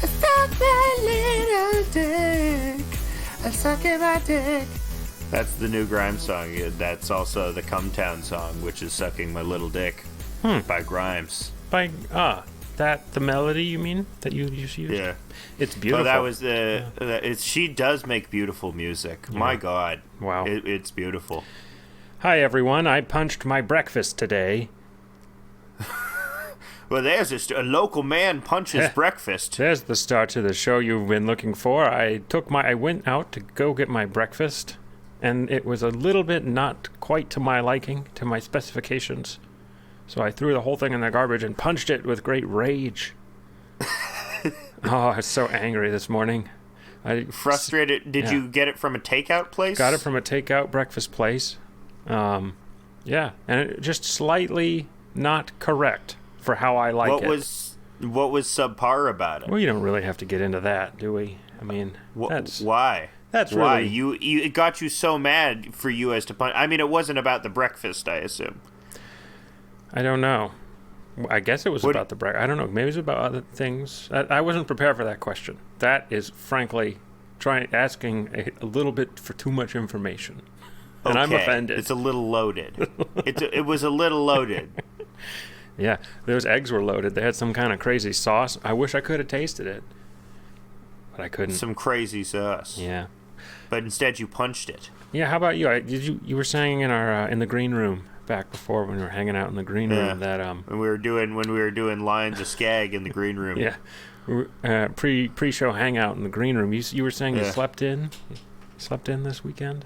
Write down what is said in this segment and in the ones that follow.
Suck my little dick. I'm sucking my dick. That's the new Grimes song. That's also the Come Town song, which is Sucking My Little Dick by Grimes. That the melody you mean that you just used? Yeah, it's beautiful. So that was she does make beautiful music. Yeah. My God, wow, it's beautiful. Hi everyone, I punched my breakfast today. Well, there's a local man punches breakfast. There's the start to the show you've been looking for. I went out to go get my breakfast, and it was a little bit not quite to my liking, to my specifications. So I threw the whole thing in the garbage and punched it with great rage. I was so angry this morning. Frustrated. Did you get it from a takeout place? Got it from a takeout breakfast place. And it just slightly not correct for how I like it. What was subpar about it? Well, you don't really have to get into that, do we? I mean, why? That's why really... it got you so mad for you as to punch. I mean, it wasn't about the breakfast, I assume. I don't know. I guess it was about the breakfast. I don't know. Maybe it was about other things. I wasn't prepared for that question. That is, frankly, asking a little bit for too much information. And I'm offended. It's a little loaded. It was a little loaded. Yeah, those eggs were loaded. They had some kind of crazy sauce. I wish I could have tasted it, but I couldn't. Some crazy sauce. Yeah. But instead, you punched it. Yeah. How about you? You were saying in our in the green room back before when we were hanging out in the green room that when we were doing lines of skag in the green room. Yeah. Pre-show hangout in the green room. You were saying you slept in. You slept in this weekend.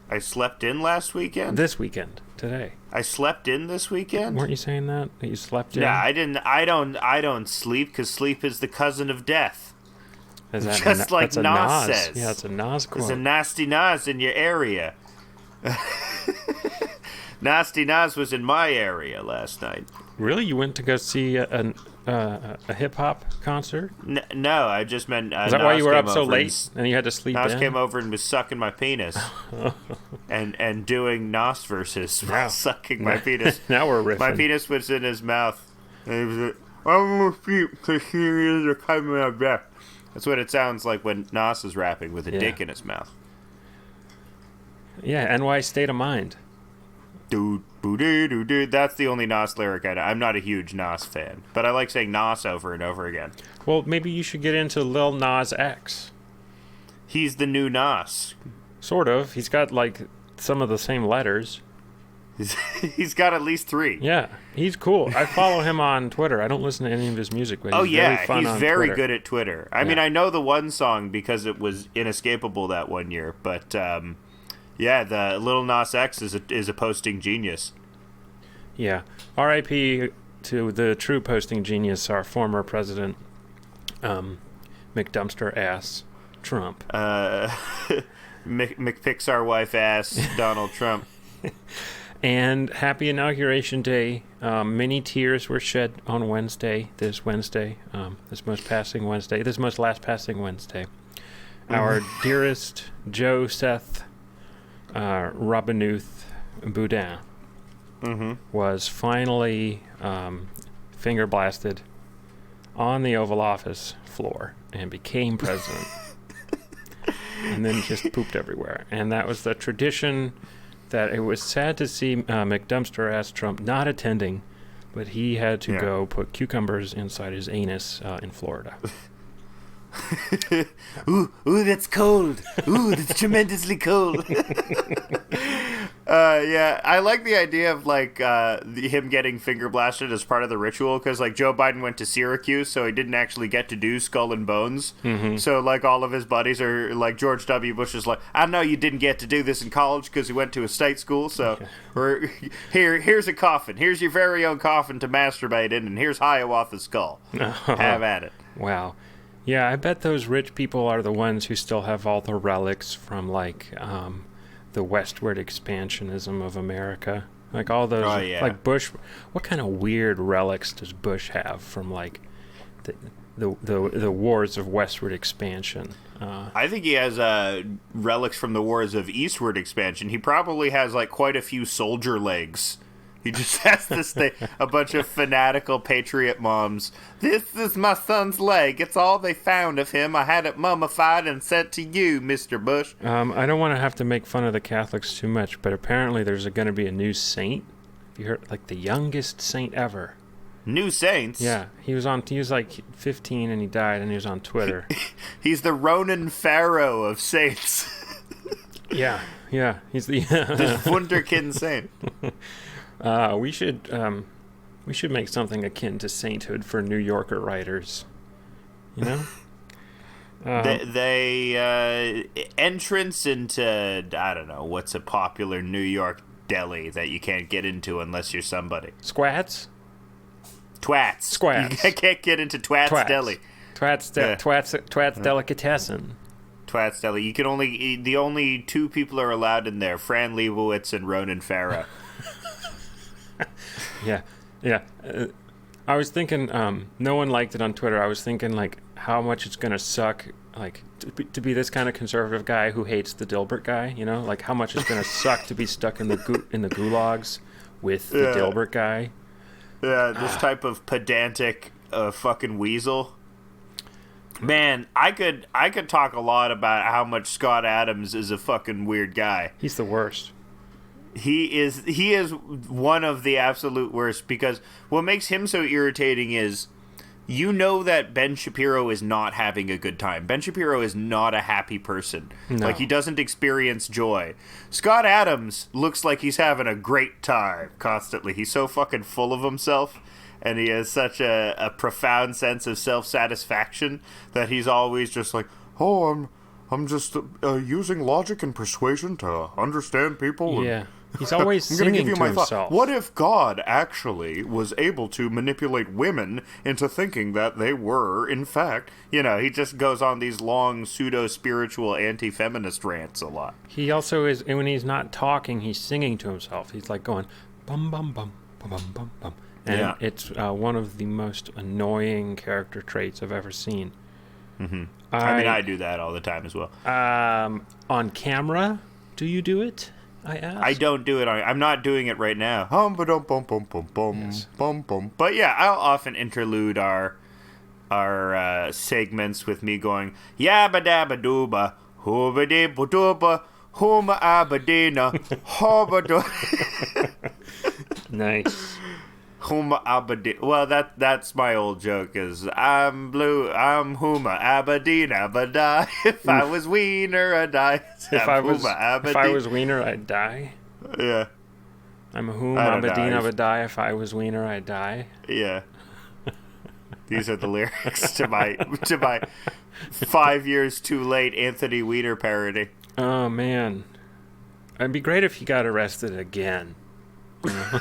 I slept in last weekend? This weekend. Today. I slept in this weekend? Weren't you saying that you slept in? Yeah, I didn't. I don't sleep because sleep is the cousin of death. Just like Nas says. Yeah, it's a Nas quote. There's a nasty Nas in your area. Nasty Nas was in my area last night. Really? You went to go see a hip-hop concert? No, I just meant... Is that why you were up so late and you had to sleep Nas in? came over and was sucking my penis. and doing Nas verses while sucking my penis. Now we're riffing. My penis was in his mouth. And he was like, I'm going to sleep because he is coming out back. That's what it sounds like when Nas is rapping with a dick in his mouth. Yeah, NY State of Mind. Dude. That's the only Nas lyric I know. I'm not a huge Nas fan, but I like saying Nas over and over again. Well, maybe you should get into Lil Nas X. He's the new Nas. Sort of. He's got, like, some of the same letters. He's got at least 3. Yeah, he's cool. I follow him on Twitter. I don't listen to any of his music, but he's very fun he's on very Twitter. Good at Twitter. I mean, I know the one song because it was inescapable that one year, but... the Lil Nas X is a posting genius. Yeah. R.I.P. to the true posting genius, our former president, McDumpster ass Trump. McPixar wife ass Donald Trump. And happy Inauguration Day. Many tears were shed on this most last passing Wednesday. Our dearest Joe Seth Robinouth Boudin was finally finger blasted on the Oval Office floor and became president. And then just pooped everywhere. And that was the tradition that it was sad to see McDumpster-ass Trump not attending, but he had to go put cucumbers inside his anus in Florida. Ooh, that's cold. Ooh, that's tremendously cold. I like the idea of like him getting finger blasted as part of the ritual because like Joe Biden went to Syracuse, so he didn't actually get to do Skull and Bones. So like all of his buddies are like George W. Bush is like, I know you didn't get to do this in college because he went to a state school. So here's a coffin. Here's your very own coffin to masturbate in, and here's Hiawatha's skull. Have at it. Wow. Yeah, I bet those rich people are the ones who still have all the relics from, like, the westward expansionism of America. Like, all those, like, Bush... What kind of weird relics does Bush have from, like, the wars of westward expansion? I think he has relics from the wars of eastward expansion. He probably has, like, quite a few soldier legs He just has to stay a bunch of fanatical patriot moms. This is my son's leg. It's all they found of him. I had it mummified and sent to you, Mr. Bush. I don't want to have to make fun of the Catholics too much, but apparently there's going to be a new saint. Have you heard? Like the youngest saint ever. New saints? Yeah. He was like 15 and he died and he was on Twitter. He's the Ronan Farrow of saints. Yeah. He's the Wunderkind saint. We should make something akin to sainthood for New Yorker writers. You know? They entrance into, I don't know, what's a popular New York deli that you can't get into unless you're somebody. Squats? Twats. Squats. You can't get into Twats Deli. Twats Delicatessen. Twats Deli. You can the only two people are allowed in there, Fran Lebowitz and Ronan Farrow. Yeah. I was thinking, no one liked it on Twitter. I was thinking, like, how much it's going to suck, like, to be this kind of conservative guy who hates the Dilbert guy, you know? Like, how much it's going to suck to be stuck in the gulags with the Dilbert guy. Yeah, this type of pedantic fucking weasel. Man, I could talk a lot about how much Scott Adams is a fucking weird guy. He's the worst. He is one of the absolute worst, because what makes him so irritating is, you know that Ben Shapiro is not having a good time. Ben Shapiro is not a happy person. No. Like, he doesn't experience joy. Scott Adams looks like he's having a great time constantly. He's so fucking full of himself, and he has such a profound sense of self-satisfaction that he's always just like, oh, I'm just using logic and persuasion to understand people. Yeah. He's always singing to himself. Thought. What if God actually was able to manipulate women into thinking that they were, in fact... You know, he just goes on these long, pseudo-spiritual, anti-feminist rants a lot. He also is... And when he's not talking, he's singing to himself. He's like going... Bum, bum, bum, bum, bum, bum, bum. And it's one of the most annoying character traits I've ever seen. Mm-hmm. I do that all the time as well. On camera, do you do it? I asked. I don't do it. I'm not doing it right now. Yes. But yeah, I'll often interlude our segments with me going yabba dabba dooba hooba dibba dooba hooma abadina hoba do. Nice. Hooma abadi. Well, that's my old joke. Is I'm blue. I'm Hooma abadina badai. If I was wiener, I'd die. If I was wiener, I'd die. Yeah. I'm a Hooma abadina badai. If I was wiener, I'd die. Yeah. These are the lyrics to my 5 years too late Anthony Weiner parody. Oh man, it'd be great if he got arrested again. You know?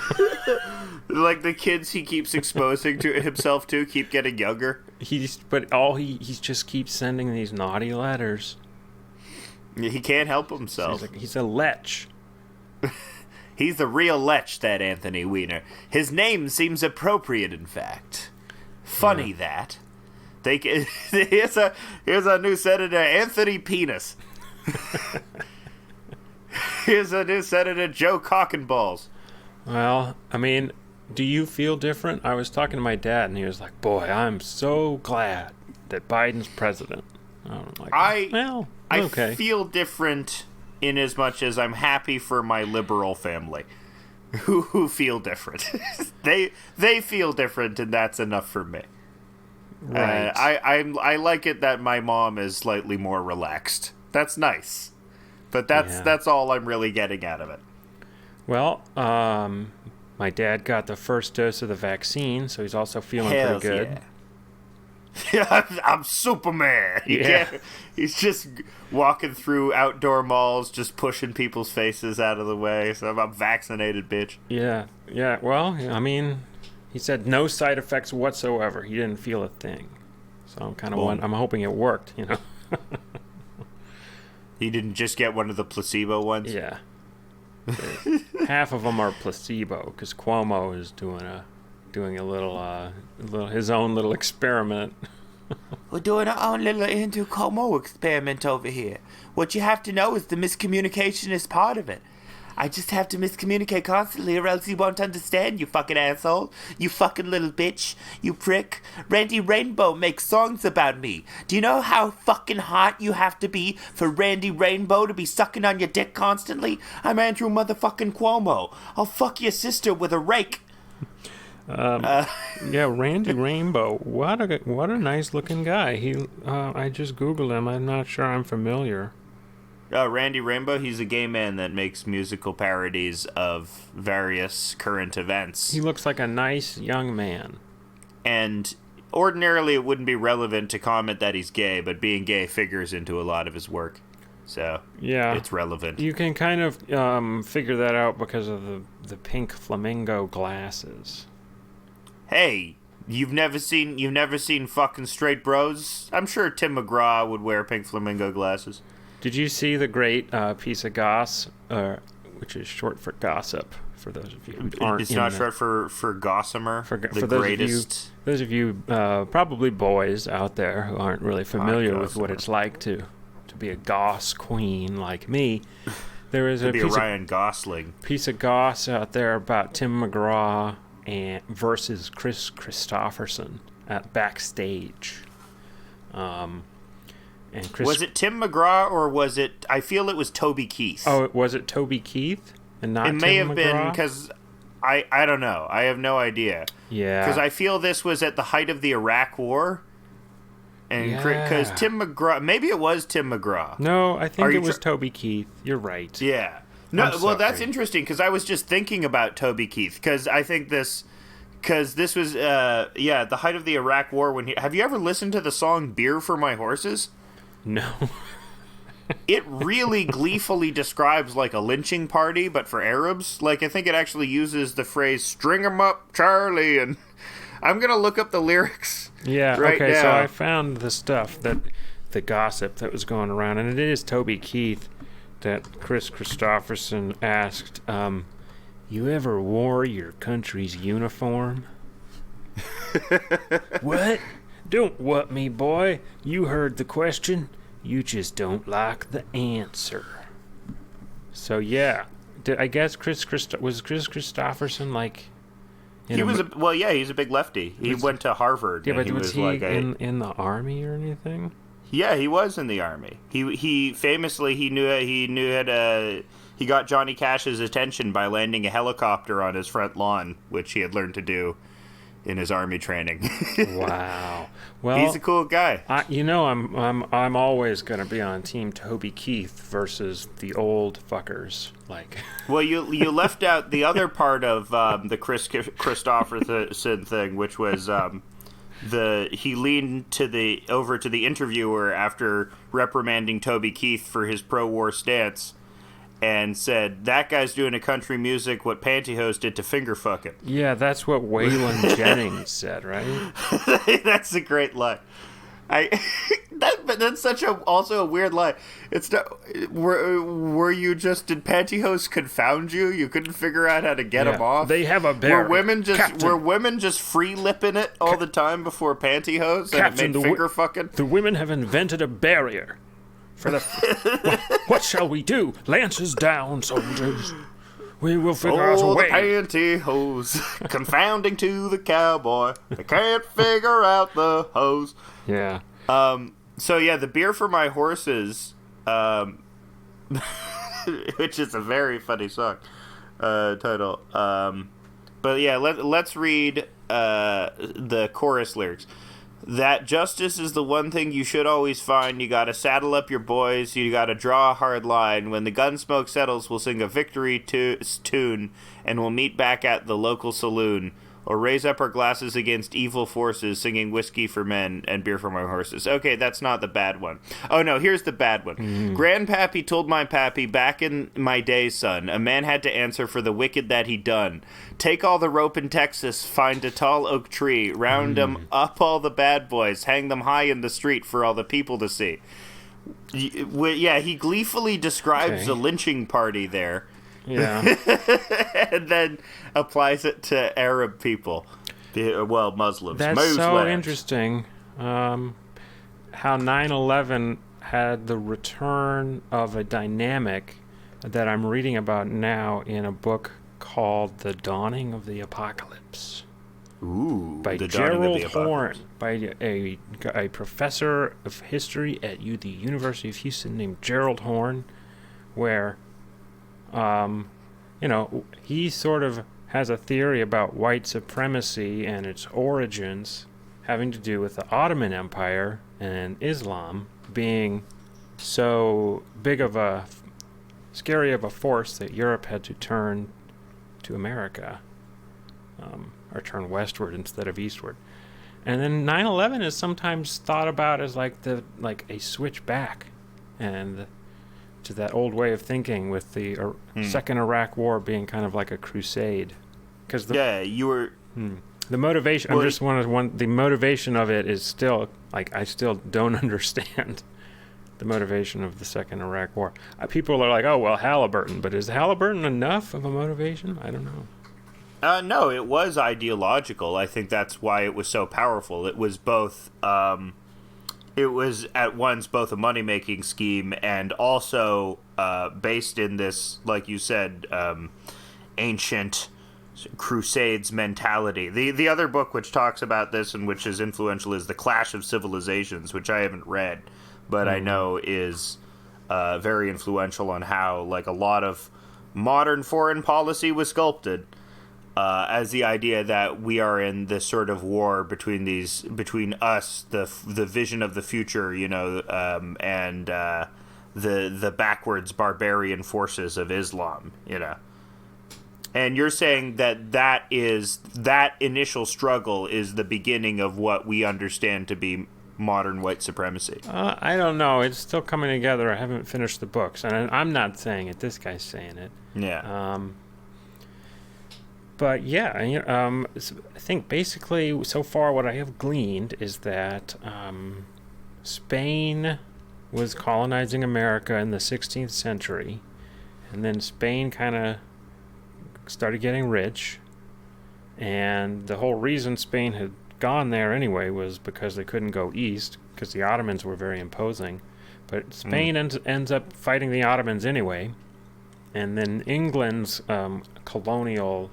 Like the kids he keeps exposing to himself to keep getting younger. He just keeps sending these naughty letters. He can't help himself. He's a lech. He's the real lech, that Anthony Weiner. His name seems appropriate, in fact. Funny that. Here's a new senator, Anthony Penis. Here's a new senator, Joe Cock and Balls. Well, I mean, do you feel different? I was talking to my dad, and he was like, "Boy, I'm so glad that Biden's president." I'm like, I feel different in as much as I'm happy for my liberal family, who feel different. they feel different, and that's enough for me. Right. I like it that my mom is slightly more relaxed. That's nice, but that's all I'm really getting out of it. Well, my dad got the first dose of the vaccine, so he's also feeling pretty good. Yeah, I'm Superman. He's just walking through outdoor malls, just pushing people's faces out of the way. So I'm vaccinated, bitch. Yeah. Well, I mean, he said no side effects whatsoever. He didn't feel a thing. So I'm kind of I'm hoping it worked, you know. He didn't just get one of the placebo ones? Yeah. Half of them are placebo because Cuomo is doing a little his own little experiment. We're doing our own little Andrew Cuomo experiment over here. What you have to know is the miscommunication is part of it. I just have to miscommunicate constantly or else you won't understand, you fucking asshole. You fucking little bitch. You prick. Randy Rainbow makes songs about me. Do you know how fucking hot you have to be for Randy Rainbow to be sucking on your dick constantly? I'm Andrew motherfucking Cuomo. I'll fuck your sister with a rake. Yeah, Randy Rainbow. What a nice looking guy. I just Googled him. I'm not sure I'm familiar. Randy Rainbow, he's a gay man that makes musical parodies of various current events. He looks like a nice young man. And ordinarily it wouldn't be relevant to comment that he's gay, but being gay figures into a lot of his work. So, yeah, it's relevant. You can kind of figure that out because of the pink flamingo glasses. Hey, you've never seen fucking straight bros? I'm sure Tim McGraw would wear pink flamingo glasses. Did you see the great piece of goss, which is short for gossip, for those of you who aren't? It's not short for gossamer. For the greatest. Those of you, probably boys out there who aren't really familiar with what it's like to be a goss queen like me. There is Ryan Gosling piece of goss out there about Tim McGraw versus Chris Christopherson at backstage. And was it Tim McGraw or was it? I feel it was Toby Keith. Oh, was it Toby Keith and not Tim McGraw? It may have been because I don't know. I have no idea. Yeah, because I feel this was at the height of the Iraq War. And because Tim McGraw, maybe it was Tim McGraw. No, I think it was Toby Keith. You're right. Yeah. No, well, that's interesting because I was just thinking about Toby Keith because I think this was the height of the Iraq War. Have you ever listened to the song "Beer for My Horses"? No. It really gleefully describes like a lynching party, but for Arabs. Like I think it actually uses the phrase "String 'em up, Charlie," and I'm gonna look up the lyrics. Yeah. Right okay. now. So I found the stuff the gossip that was going around, and it is Toby Keith that Chris Christopherson asked, you ever wore your country's uniform? What? Don't what me, boy. You heard the question. You just don't like the answer. So, yeah. I guess Chris Christopherson, like... he's a big lefty. He went to Harvard. Yeah, but was he in the army or anything? Yeah, he was in the army. He famously he got Johnny Cash's attention by landing a helicopter on his front lawn, which he had learned to do in his army training. Wow. Well, he's a cool guy. I'm always going to be on Team Toby Keith versus the old fuckers. Like, well, you left out the other part of the Chris Christopherson thing, which was he leaned over to the interviewer after reprimanding Toby Keith for his pro-war stance. And said, that guy's doing a country music what Pantyhose did to finger fucking. Yeah, that's what Waylon Jennings said, right? That's a great line. But that's also a weird line. It's not. Were you just, did Pantyhose confound you? You couldn't figure out how to get him off? They have a barrier. Were women just free lipping it all the time before Pantyhose and it made finger fucking? The women have invented a barrier. What shall we do? Lances down, soldiers. We will figure out a way. The pantyhose, confounding to the cowboy. They can't figure out the hose. Yeah. So yeah, the beer for my horses, which is a very funny song title. But yeah, let's read the chorus lyrics. That justice is the one thing you should always find. You gotta saddle up your boys. You gotta draw a hard line. When the gun smoke settles, we'll sing a victory tune, and we'll meet back at the local saloon. Or raise up our glasses against evil forces, singing whiskey for men and beer for my horses. Okay, that's not the bad one. Oh, no, here's the bad one. Grandpappy told my pappy, back in my day, son, a man had to answer for the wicked that he done. Take all the rope in Texas, find a tall oak tree, round 'em up all the bad boys, hang them high in the street for all the people to see. Yeah, he gleefully describes a lynching party there. Yeah. And then applies it to Arab people. Muslims. That's Muslims. So interesting. How 9/11 had the return of a dynamic that I'm reading about now in a book called The Dawning of the Apocalypse. Ooh, by the Dawning of Gerald the Horn, Apocalypse. by a professor of history at the University of Houston named Gerald Horn, where, he sort of has a theory about white supremacy and its origins having to do with the Ottoman Empire and Islam being so scary of a force that Europe had to turn to America. Or turn westward instead of eastward. And then 9/11 is sometimes thought about as like a switch back and to that old way of thinking, with the second Iraq War being kind of like a crusade. Because the motivation, well, the motivation of it is still, like, I still don't understand the motivation of the second Iraq War. People are like, oh, well, Halliburton, but is Halliburton enough of a motivation? I don't know. No, it was ideological. I think that's why it was so powerful. It was both. It was at once both a money-making scheme and also based in this, like you said, ancient Crusades mentality. The other book which talks about this and which is influential is The Clash of Civilizations, which I haven't read, but I know is very influential on how, like, a lot of modern foreign policy was sculpted. As the idea that we are in this sort of war between us, the vision of the future, and the backwards barbarian forces of Islam, And you're saying that initial struggle is the beginning of what we understand to be modern white supremacy. I don't know. It's still coming together. I haven't finished the books, and I'm not saying it. This guy's saying it. Yeah. But yeah, I think basically so far what I have gleaned is that Spain was colonizing America in the 16th century, and then Spain kind of started getting rich, and the whole reason Spain had gone there anyway was because they couldn't go east, because the Ottomans were very imposing. But Spain ends up fighting the Ottomans anyway, and then England's colonial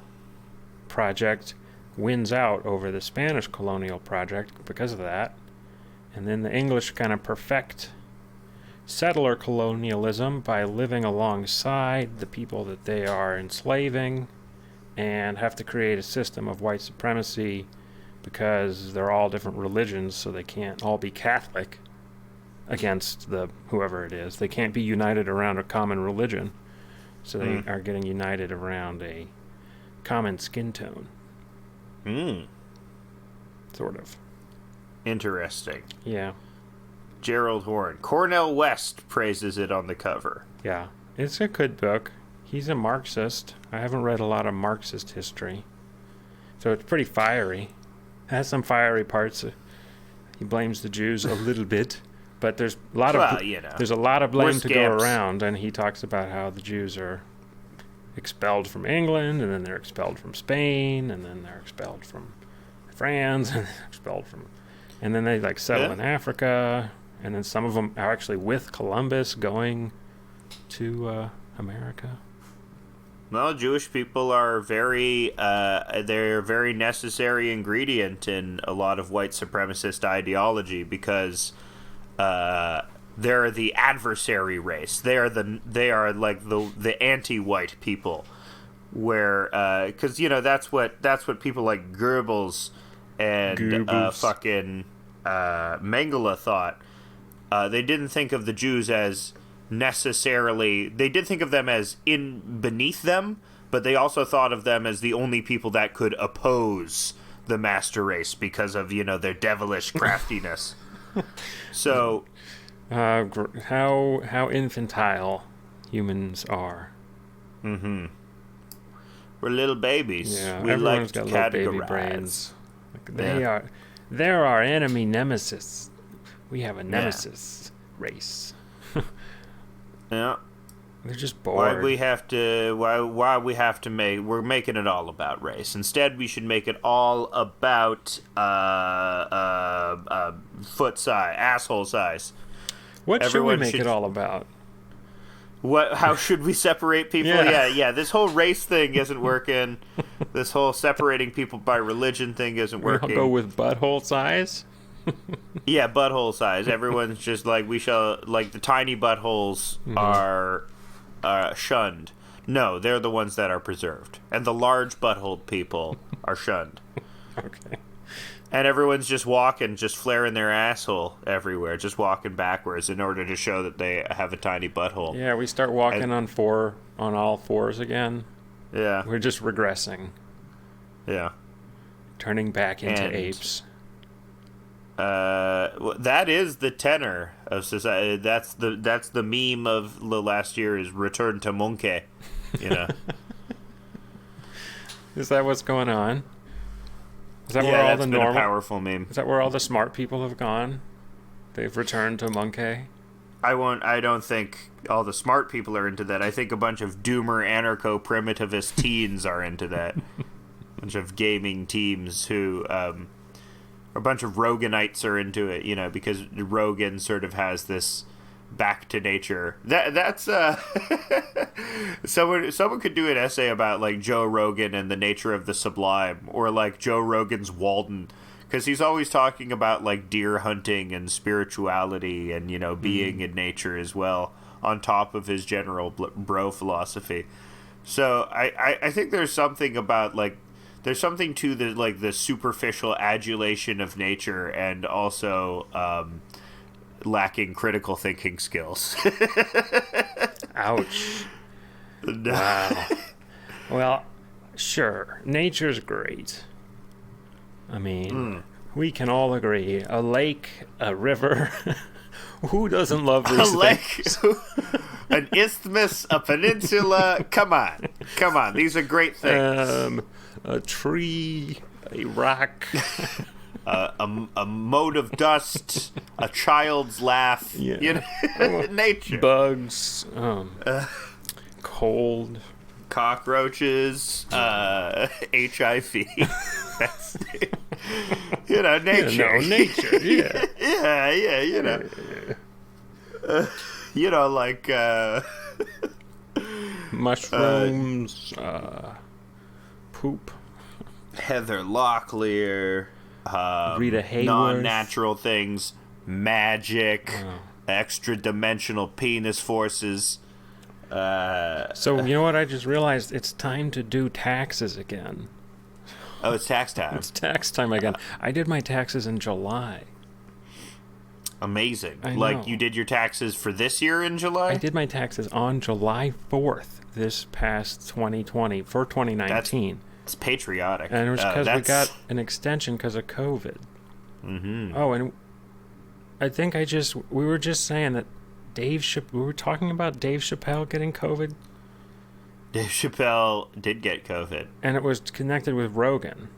project wins out over the Spanish colonial project because of that. And then the English kind of perfect settler colonialism by living alongside the people that they are enslaving, and have to create a system of white supremacy because they're all different religions, so they can't all be Catholic against whoever it is. They can't be united around a common religion, so they are getting united around a common skin tone. Sort of. Interesting. Yeah. Gerald Horn. Cornel West praises it on the cover. Yeah. It's a good book. He's a Marxist. I haven't read a lot of Marxist history, so it's pretty fiery. It has some fiery parts. He blames the Jews a little bit, but there's a lot of blame to go around, and he talks about how the Jews are expelled from England, and then they're expelled from Spain, and then they're expelled from France, and and then they settle in Africa, and then some of them are actually with Columbus going to America. Well, Jewish people are they're a very necessary ingredient in a lot of white supremacist ideology because they're the adversary race. They are like the anti-white people, where because that's what people like Goebbels and fucking Mengele thought. They didn't think of the Jews as necessarily. They did think of them as beneath them, but they also thought of them as the only people that could oppose the master race because of their devilish craftiness. So. How infantile humans are. Mm-hmm. We're little babies. Yeah, we like to got categorize. Little baby brains. They're our enemy nemesis. We have a nemesis race. Yeah. They're just bored. Why we have to make? We're making it all about race. Instead, we should make it all about foot size, asshole size. What should we make it all about? What? How should we separate people? Yeah. This whole race thing isn't working. This whole separating people by religion thing isn't working. I'll go with butthole size. Yeah, butthole size. Everyone's just like, we shall, like, the tiny buttholes are shunned. No, they're the ones that are preserved, and the large butthole people are shunned. Okay. And everyone's just walking, just flaring their asshole everywhere, just walking backwards in order to show that they have a tiny butthole. Yeah, we start walking on all fours again. Yeah. We're just regressing. Yeah. Turning back into apes. That is the tenor of society. That's the meme of the last year is return to monkey. You know. Is that what's going on? Is that yeah, where all that's the been normal? A powerful meme. Is that where all the smart people have gone? They've returned to monkey. I don't think all the smart people are into that. I think a bunch of doomer anarcho-primitivist teens are into that. A bunch of gaming teams who, a bunch of Roganites are into it, you know, because Rogan sort of has this back to nature. That's someone could do an essay about like Joe Rogan and the nature of the sublime, or like Joe Rogan's Walden, because he's always talking about like deer hunting and spirituality and, you know, being in nature as well, on top of his general bro philosophy. So I think there's something about like, there's something to the like the superficial adulation of nature, and also lacking critical thinking skills. Ouch. Wow. Well, sure, nature's great. I mean, we can all agree. A lake, a river. Who doesn't love these things? An isthmus, a peninsula. Come on. These are great things. A tree, a rock. A mote of dust, a child's laugh, you know, nature. Bugs, cold. Cockroaches, HIV. That's it. You know, nature. Nature, yeah. yeah, you know. You know, like... mushrooms, poop. Heather Locklear... Rita Hayworth. Non-natural things, magic, extra-dimensional penis forces. So, you know what? I just realized it's time to do taxes again. Oh, it's tax time. It's tax time again. I did my taxes in July. Amazing. I like, know. you did your taxes for this year in July? I did my taxes on July 4th, this past 2020, for 2019. It's patriotic. And it was because we got an extension because of COVID. Mm-hmm. Oh, and I think we were just saying that we were talking about Dave Chappelle getting COVID. Dave Chappelle did get COVID. And it was connected with Rogan.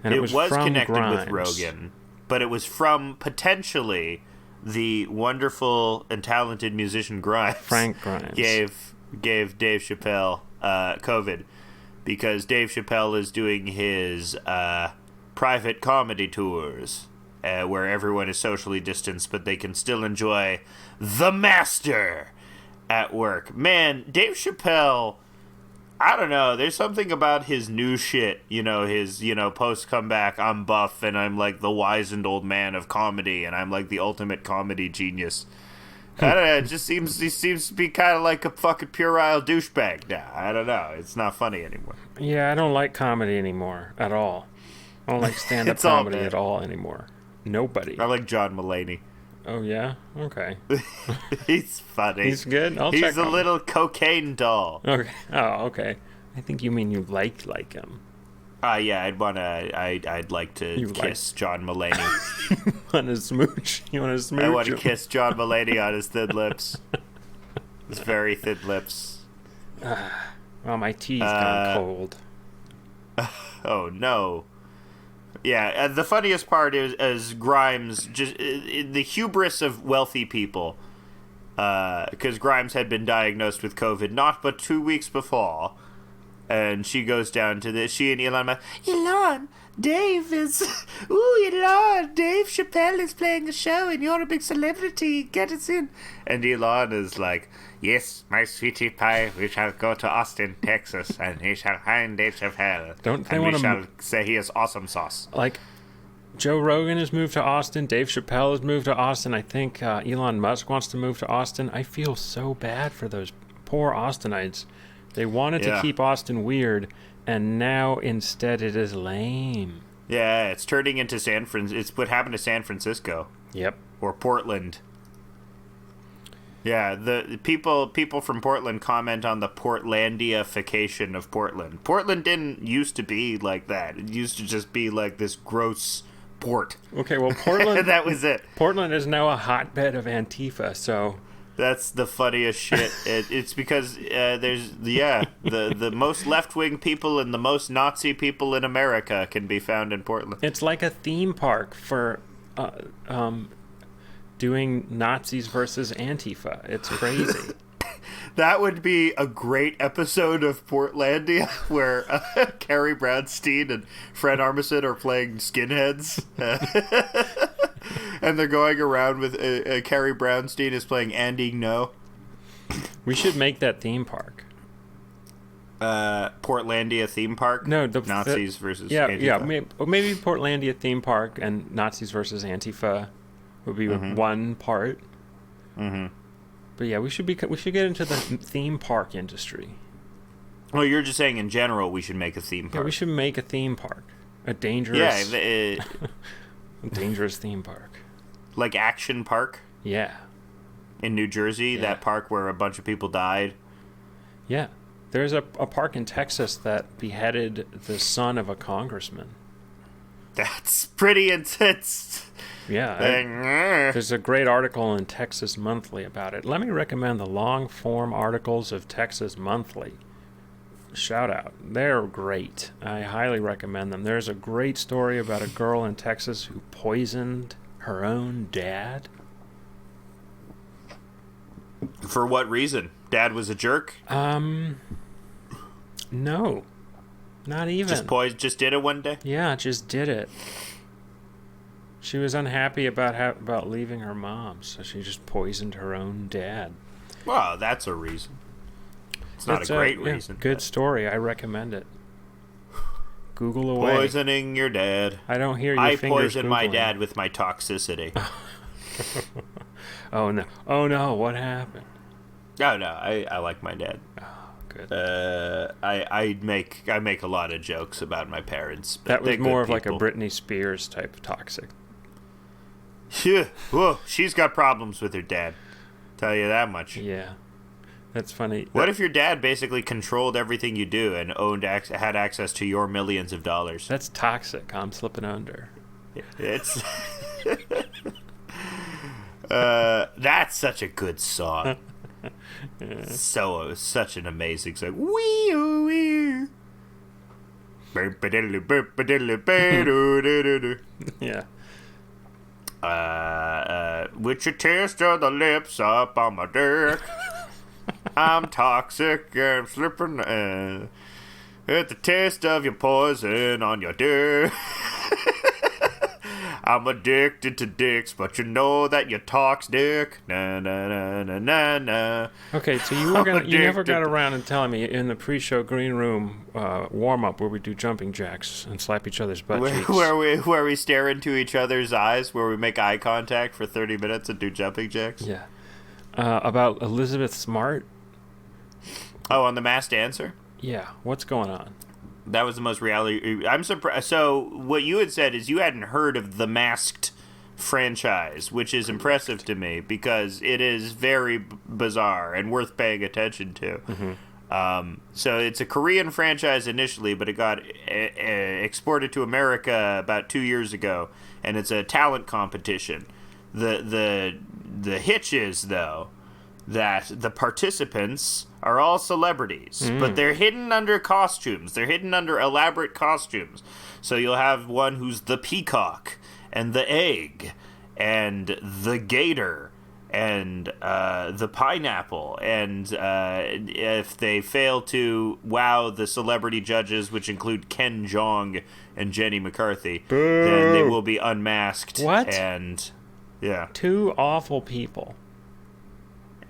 And it was from connected Grimes. with Rogan, but it was from potentially the wonderful and talented musician Grimes. Frank Grimes. Gave Dave Chappelle COVID. Because Dave Chappelle is doing his private comedy tours, where everyone is socially distanced, but they can still enjoy the master at work. Man, Dave Chappelle, I don't know, there's something about his new shit, you know, his, you know, post-comeback, I'm buff, and I'm like the wizened old man of comedy, and I'm like the ultimate comedy genius. I don't know, he seems to be kind of like a fucking puerile douchebag now. I don't know, it's not funny anymore. Yeah, I don't like comedy anymore at all. I don't like stand-up comedy at all anymore. Nobody. I like John Mulaney. Oh, yeah? Okay. He's funny. He's good? He's a little cocaine doll. Okay. Oh, okay. I think you mean you like him. Yeah, I'd like to kiss John Mulaney. You want to smooch? I want to kiss John Mulaney on his thin lips. His very thin lips. Well, my tea's gone cold. Oh, no. Yeah, the funniest part is Grimes, just the hubris of wealthy people. Because Grimes had been diagnosed with COVID not but 2 weeks before. And she goes down to she and Elon, Dave is Dave Chappelle is playing a show and you're a big celebrity. Get us in. And Elon is like, yes, my sweetie pie, we shall go to Austin, Texas, and he shall find Dave Chappelle. Don't they and want we to shall say he is awesome sauce. Like, Joe Rogan has moved to Austin. Dave Chappelle has moved to Austin. I think Elon Musk wants to move to Austin. I feel so bad for those poor Austinites. They wanted to keep Austin weird, and now instead it is lame. Yeah, it's turning into It's what happened to San Francisco. Yep. Or Portland. Yeah, the people from Portland comment on the Portlandification of Portland. Portland didn't used to be like that. It used to just be like this gross port. Okay, well, Portland... that was it. Portland is now a hotbed of Antifa, so... That's the funniest shit. It's because there's the most left-wing people and the most Nazi people in America can be found in Portland. It's like a theme park for doing Nazis versus Antifa. It's crazy. That would be a great episode of Portlandia where Carrie Brownstein and Fred Armisen are playing skinheads. And they're going around with Carrie Brownstein is playing Andy No. We should make that theme park. Portlandia theme park? No, Nazis versus Antifa. Yeah, maybe Portlandia theme park and Nazis versus Antifa would be one part. Mm-hmm. But yeah, we should get into the theme park industry. Well, you're just saying in general we should make a theme park. Yeah, we should make a theme park. A dangerous... Yeah, a dangerous theme park. Like Action Park? Yeah. In New Jersey, that park where a bunch of people died? Yeah. There's a park in Texas that beheaded the son of a congressman. That's pretty intense. Yeah. There's a great article in Texas Monthly about it. Let me recommend the long-form articles of Texas Monthly. Shout out. They're great. I highly recommend them. There's a great story about a girl in Texas who poisoned her own dad. For what reason? Dad was a jerk? No. Not even. Just did it one day? Yeah, just did it. She was unhappy about leaving her mom, so she just poisoned her own dad. Well, that's a reason. It's not a great reason. Good story. I recommend it. Google away. Poisoning your dad. I don't hear your fingers I poisoned my Googling. dad with my toxicity. Oh, no. Oh, no. What happened? No, I like my dad. Oh, good. I make a lot of jokes about my parents. But that was more of people. like a Britney Spears type of toxic. Yeah. Whoa, she's got problems with her dad. Tell you that much. Yeah. That's funny. What if your dad basically controlled everything you do and had access to your millions of dollars? That's toxic. I'm slipping under. It's that's such a good song. Such an amazing song. Wee. Yeah. With your taste of the lips up on my dick. I'm toxic and slipping at the taste of your poison on your dick. I'm addicted to dicks, but you know that you talks dick. Na na na na na na. Okay, so you never got around and telling me in the pre-show green room warm-up where we do jumping jacks and slap each other's butt cheeks. Where we stare into each other's eyes, where we make eye contact for 30 minutes and do jumping jacks. Yeah. About Elizabeth Smart. Oh, on The Masked Dancer? Yeah. What's going on? That was the most reality. I'm surprised. So what you had said is you hadn't heard of the Masked franchise, which is impressive to me because it is very bizarre and worth paying attention to. Mm-hmm. So it's a Korean franchise initially, but it got exported to America about 2 years ago, and it's a talent competition. The hitch is, though, that the participants are all celebrities, but they're hidden under costumes. They're hidden under elaborate costumes. So you'll have one who's the peacock and the egg and the gator and the pineapple. And if they fail to wow the celebrity judges, which include Ken Jeong and Jenny McCarthy, then they will be unmasked. What? And yeah, two awful people.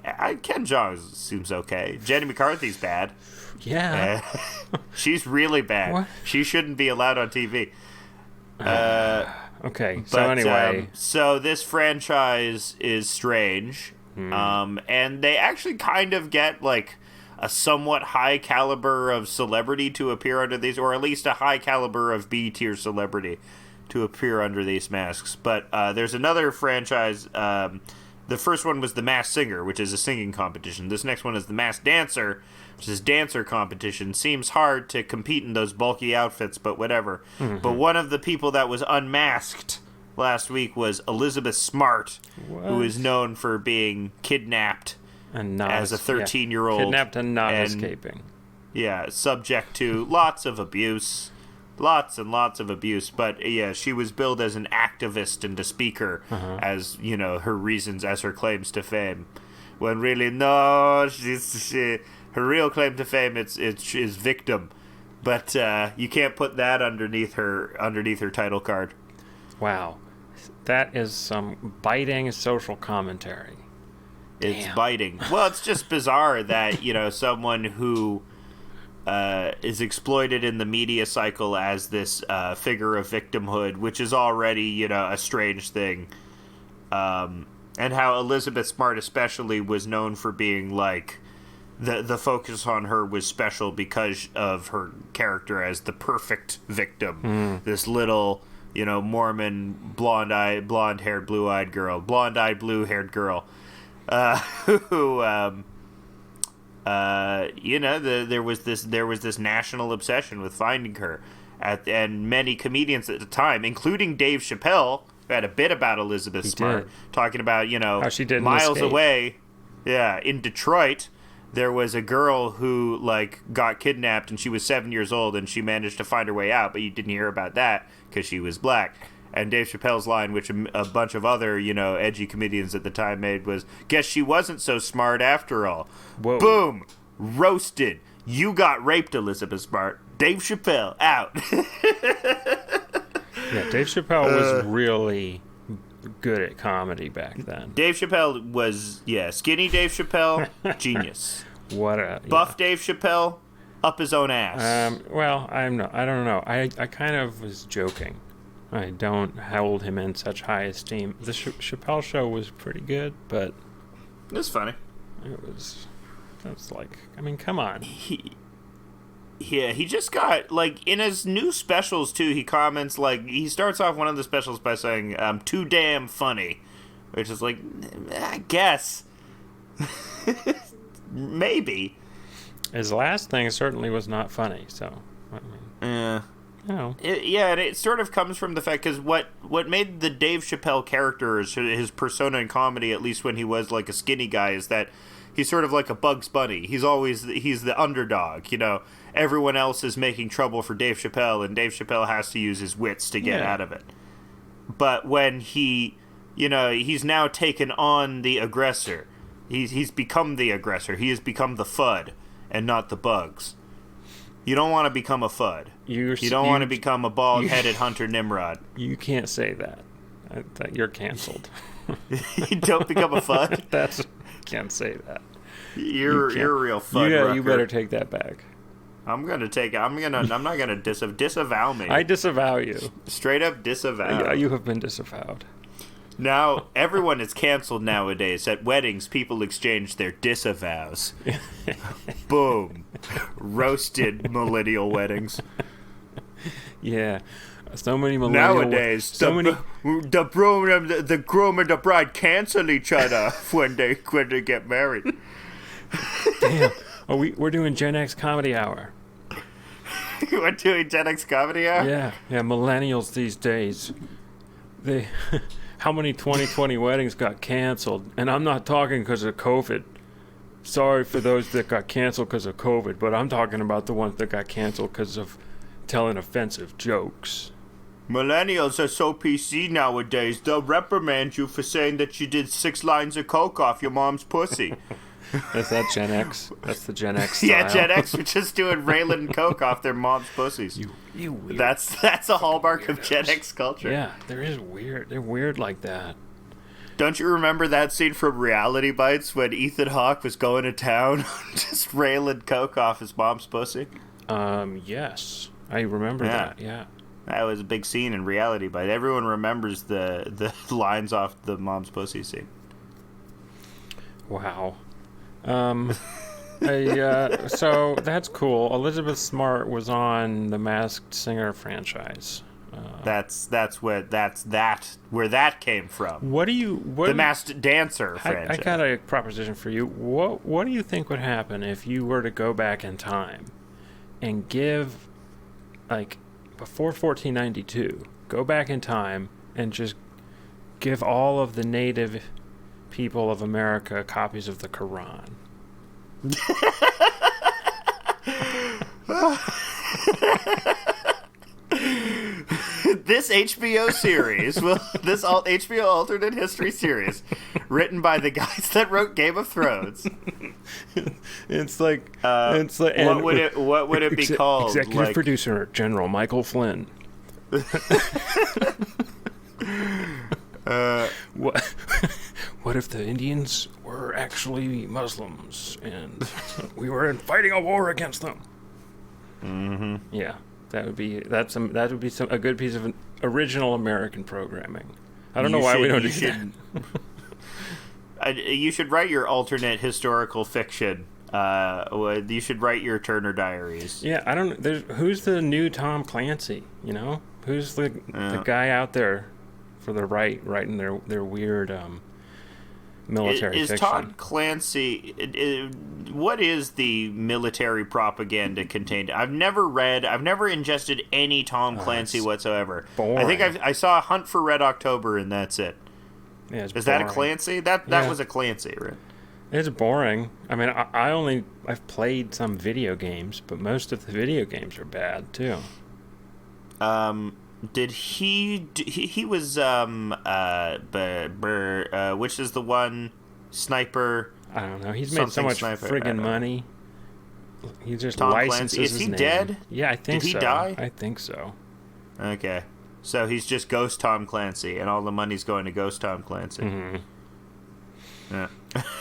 Ken Jeong seems okay. Jenny McCarthy's bad. Yeah. She's really bad. What? She shouldn't be allowed on TV. Okay, so anyway. So this franchise is strange. And they actually kind of get, like, a somewhat high caliber of celebrity to appear under these, or at least a high caliber of B-tier celebrity to appear under these masks. But there's another franchise. The first one was The Masked Singer, which is a singing competition. This next one is The Masked Dancer, which is dancer competition. Seems hard to compete in those bulky outfits, but whatever. But one of the people that was unmasked last week was Elizabeth Smart, who is known for being kidnapped and not as a 13-year-old. Kidnapped and not escaping. Yeah, subject to lots of abuse. Lots and lots of abuse, but yeah, she was billed as an activist and a speaker as, you know, her reasons, as her claims to fame. When really, no, her real claim to fame is victim. But you can't put that underneath her title card. Wow, that is some biting social commentary. It's Damn. biting. Well, it's just bizarre that, you know, someone who is exploited in the media cycle as this figure of victimhood, which is already, you know, a strange thing. And how Elizabeth Smart especially was known for being, like, the focus on her was special because of her character as the perfect victim. This little, you know, Mormon blonde-haired, blue-eyed girl, blue-haired girl, who you know, there was this national obsession with finding her, and many comedians at the time, including Dave Chappelle, who had a bit about Elizabeth Smart, talking about, you know, how she didn't miles escape. away, in Detroit, there was a girl who, like, got kidnapped, and she was 7 years old, and she managed to find her way out, but you didn't hear about that because she was black. And Dave Chappelle's line, which a bunch of other, you know, edgy comedians at the time made, was, "Guess she wasn't so smart after all." Whoa. Boom! Roasted. You got raped, Elizabeth Smart. Dave Chappelle, out. Yeah, Dave Chappelle was really good at comedy back then. Dave Chappelle was, skinny Dave Chappelle, genius. Buff Dave Chappelle, up his own ass. Well, I don't know. I kind of was joking. I don't hold him in such high esteem. The Chappelle show was pretty good, but it was funny. That's like, I mean, come on. He just got, like, in his new specials, too, he comments, like, he starts off one of the specials by saying, "I'm too damn funny," which is like, I guess. Maybe. His last thing certainly was not funny, so, I mean, you know. And it sort of comes from the fact, because what made the Dave Chappelle character, his persona in comedy, at least when he was, like, a skinny guy, is that he's sort of like a Bugs Bunny. He's the underdog, you know. Everyone else is making trouble for Dave Chappelle, and Dave Chappelle has to use his wits to get out of it. But when he, you know, he's now taken on the aggressor. He's become the aggressor. He has become the FUD and not the Bugs. You don't want to become a FUD. You don't want to become a bald-headed Hunter Nimrod. You can't say that. You're canceled. You don't become a FUD? Can't say that. You're a real FUD. Yeah, you better take that back. I'm not gonna disavow me. I disavow you. Straight up disavow. Yeah, you have been disavowed. Now, everyone is canceled nowadays. At weddings, people exchange their disavows. Boom. Roasted millennial weddings. Yeah. So many millennial nowadays, the groom and the bride cancel each other when they get married. Damn. Oh, we're doing Gen X Comedy Hour. We're doing Gen X Comedy Hour? Yeah, millennials these days. How many 2020 weddings got canceled? And I'm not talking because of COVID. Sorry for those that got canceled because of COVID, but I'm talking about the ones that got canceled because of telling offensive jokes. Millennials are so PC nowadays, they'll reprimand you for saying that you did 6 lines of coke off your mom's pussy. Is that Gen X? That's the Gen X style. Yeah, Gen X were just doing Raylan coke off their mom's pussies. You weird. That's a hallmark of Gen X culture. Yeah, they're weird like that. Don't you remember that scene from Reality Bites when Ethan Hawke was going to town just Raylan coke off his mom's pussy? Yes. I remember that, yeah. That was a big scene in Reality Bites. Everyone remembers the lines off the mom's pussy scene. Wow. So that's cool. Elizabeth Smart was on the Masked Singer franchise. That's where that came from. The Masked Dancer franchise. I got a proposition for you. What do you think would happen if you were to go back in time and give, like, before 1492, go back in time and just give all of the native people of America copies of the Quran? This HBO series, HBO alternate history series, written by the guys that wrote Game of Thrones. What would it be called? Executive producer General Michael Flynn. What if the Indians were actually Muslims and we were fighting a war against them? Mm-hmm. Yeah, that would be a good piece of original American programming. I don't know why we don't do that. You should write your alternate historical fiction. You should write your Turner Diaries. Yeah, I don't. Who's the new Tom Clancy? You know, who's the guy out there for the right writing their weird military fiction? Is Tom Clancy? What is the military propaganda contained? I've never ingested any Tom Clancy whatsoever. Boring. I think I saw Hunt for Red October, and that's it. Yeah, is that a Clancy? That was a Clancy, right? It's boring. I mean, I've played some video games, but most of the video games are bad too. Did he was which is the one sniper? I don't know. He's made so much friggin' money. He just Tom licenses Clancy. Is he his name. dead? Yeah, I think so. Did he die? I think so. Okay. So he's just Ghost Tom Clancy, and all the money's going to Ghost Tom Clancy. Mm-hmm. Yeah.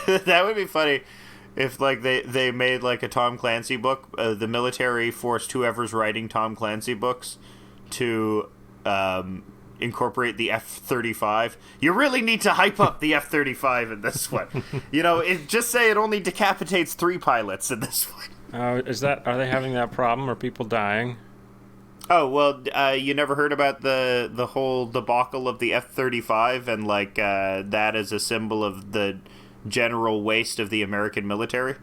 That would be funny if, like, they made, like, a Tom Clancy book. The military forced whoever's writing Tom Clancy books to incorporate the F-35. You really need to hype up the F-35 in this one. You know, just say it only decapitates 3 pilots in this one. Are they having that problem? Are people dying? Oh, well, you never heard about the whole debacle of the F-35 and, like, that as a symbol of the general waste of the American military?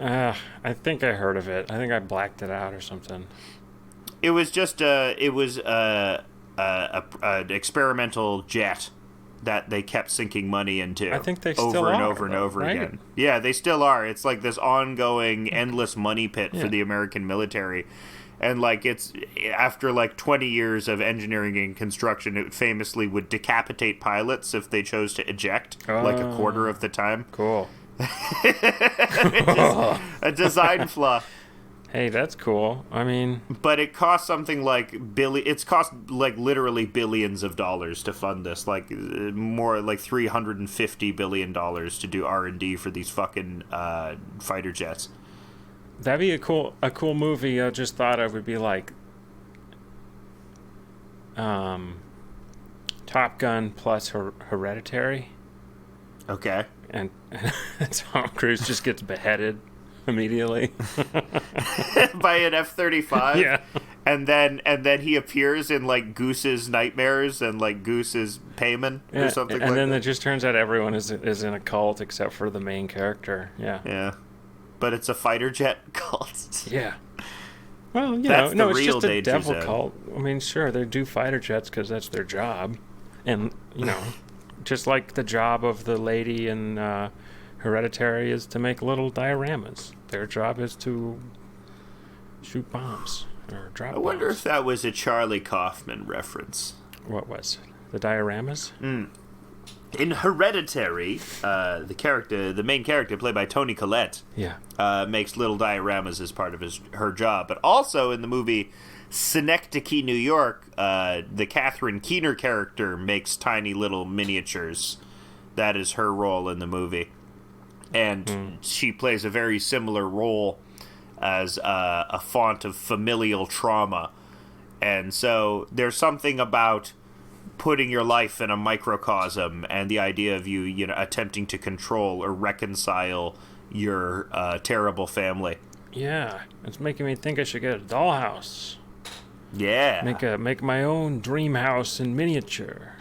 I think I heard of it. I think I blacked it out or something. It was just an experimental jet that they kept sinking money into. I think they still over are, and over and over right? again. Yeah, they still are. It's like this ongoing, endless money pit for the American military. And, like, it's after, like, 20 years of engineering and construction, it famously would decapitate pilots if they chose to eject, like, a quarter of the time. Cool. A design flaw. Hey, that's cool. I mean... But it cost something like it's cost, like, literally billions of dollars to fund this. Like, more like $350 billion to do R&D for these fucking fighter jets. That'd be a cool movie. I just thought it would be like Top Gun plus Hereditary. Okay. And Tom Cruise just gets beheaded immediately by an F-35. Yeah. And then he appears in, like, Goose's nightmares and, like, Goose's payment or something like that. And then it just turns out everyone is in a cult except for the main character. Yeah. Yeah. But it's a fighter jet cult. Yeah. Well, it's just a devil cult. I mean, sure, they do fighter jets because that's their job. And, just like the job of the lady in Hereditary is to make little dioramas. Their job is to shoot bombs. or drop I wonder bombs. if that was a Charlie Kaufman reference. What was the dioramas? In Hereditary, the main character played by Toni Collette, makes little dioramas as part of her job. But also in the movie Synecdoche, New York, the Catherine Keener character makes tiny little miniatures. That is her role in the movie. And she plays a very similar role as a font of familial trauma. And so there's something about putting your life in a microcosm and the idea of you attempting to control or reconcile your terrible family. Yeah, it's making me think I should get a dollhouse. Yeah. Make my own dream house in miniature.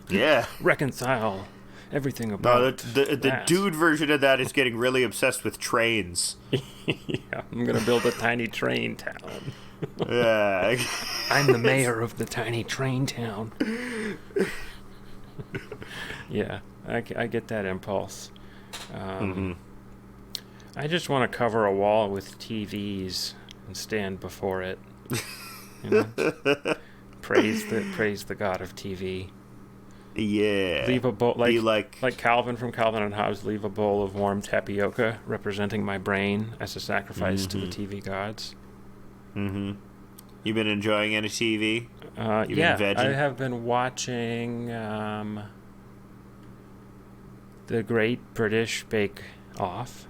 Yeah. Reconcile everything about the dude version of that is getting really obsessed with trains. Yeah, I'm gonna build a tiny train town. Yeah. I'm the mayor of the tiny train town. Yeah, I get that impulse. I just want to cover a wall with TVs and stand before it. You know? Praise the god of TV. Yeah. Leave a bowl like Calvin from Calvin and Hobbes. Leave a bowl of warm tapioca representing my brain as a sacrifice to the TV gods. Mm-hmm. You been enjoying any TV? Yeah, I have been watching the Great British Bake Off.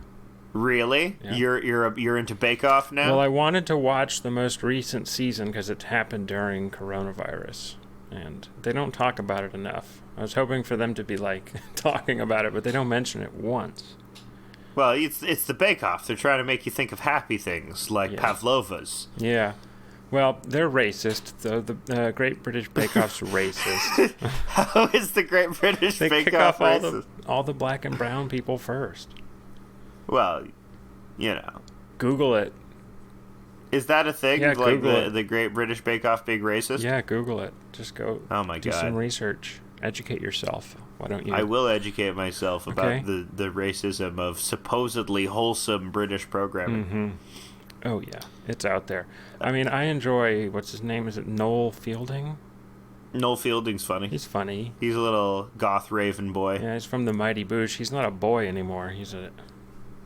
Really? Yeah. You're into Bake Off now? Well, I wanted to watch the most recent season because it happened during coronavirus, and they don't talk about it enough. I was hoping for them to be like talking about it, but they don't mention it once. Well, it's the Bake Off. They're trying to make you think of happy things like pavlovas. Yeah. Well, they're racist. The Great British Bake Off's racist. How is the Great British They Bake kick Off off racist? all the black and brown people first. Well, you know. Google it. Is that a thing? Yeah, like Google the Great British Bake Off being racist? Yeah, Google it. Just go do some research. Educate yourself. Why don't you? I will educate myself about the racism of supposedly wholesome British programming. Mm-hmm. Oh, yeah. It's out there. I mean, I enjoy, what's his name? Is it Noel Fielding? Noel Fielding's funny. He's funny. He's a little goth raven boy. Yeah, he's from the Mighty Boosh. He's not a boy anymore. He's a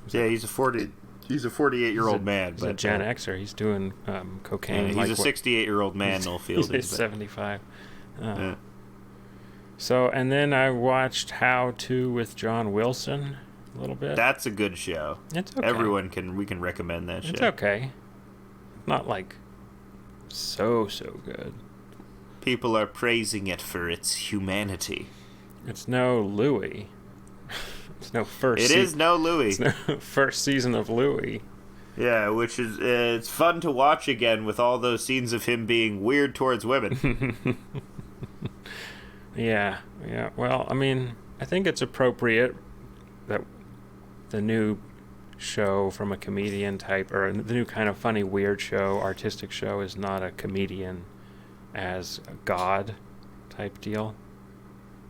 48-year-old man. He's a Gen Xer. He's doing cocaine. Yeah, he's a 68-year-old man, Noel Fielding. He's 75. So, and then I watched How To with John Wilson a little bit. That's a good show. It's okay. We can recommend that show. It's okay. Not like so good. People are praising it for its humanity. It's no Louis. It's no first. It is no Louis. It's no first season of Louis. Yeah, which is it's fun to watch again with all those scenes of him being weird towards women. Yeah. Well, I mean, I think it's appropriate that the new show from a comedian type, or the new kind of funny, weird show, artistic show, is not a comedian as a god type deal.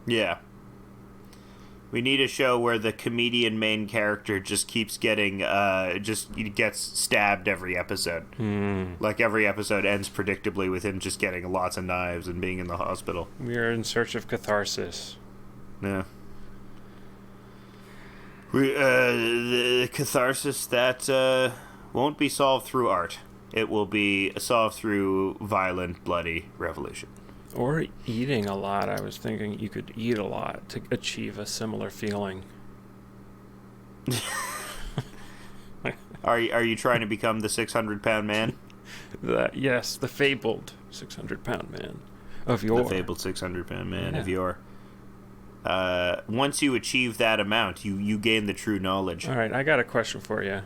Yeah. We need a show where the comedian main character just keeps getting, gets stabbed every episode. Like every episode ends predictably with him just getting lots of knives and being in the hospital. We are in search of catharsis. Yeah. The catharsis that won't be solved through art. It will be solved through violent, bloody revolution. Or eating a lot. I was thinking you could eat a lot to achieve a similar feeling. Are you trying to become the 600-pound man? Yes, the fabled 600-pound man of yore. The fabled 600-pound man of yore. Once you achieve that amount, you gain the true knowledge. All right, I got a question for you.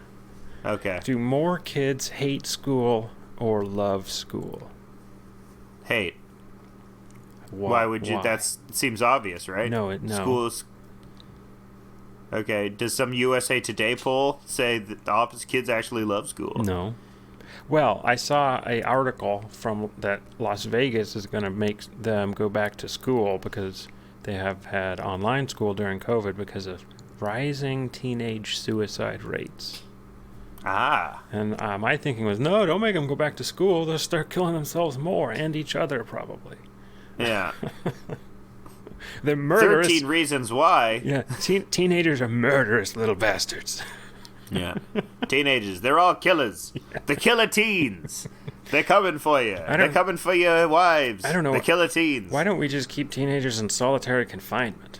Okay. Do more kids hate school or love school? Hate. Why would you? That seems obvious, right? No. Schools. Okay. Does some USA Today poll say that the opposite kids actually love school? No. Well, I saw an article from that Las Vegas is going to make them go back to school because they have had online school during COVID because of rising teenage suicide rates. Ah. And my thinking was, no, don't make them go back to school. They'll start killing themselves more, and each other, probably. Yeah. They're murderous. 13 Reasons Why. Yeah, teenagers are murderous little bastards. Yeah. Teenagers, they're all killers. Yeah. The killer teens. They're coming for you. They're coming for your wives. I don't know. The killer teens. Why don't we just keep teenagers in solitary confinement?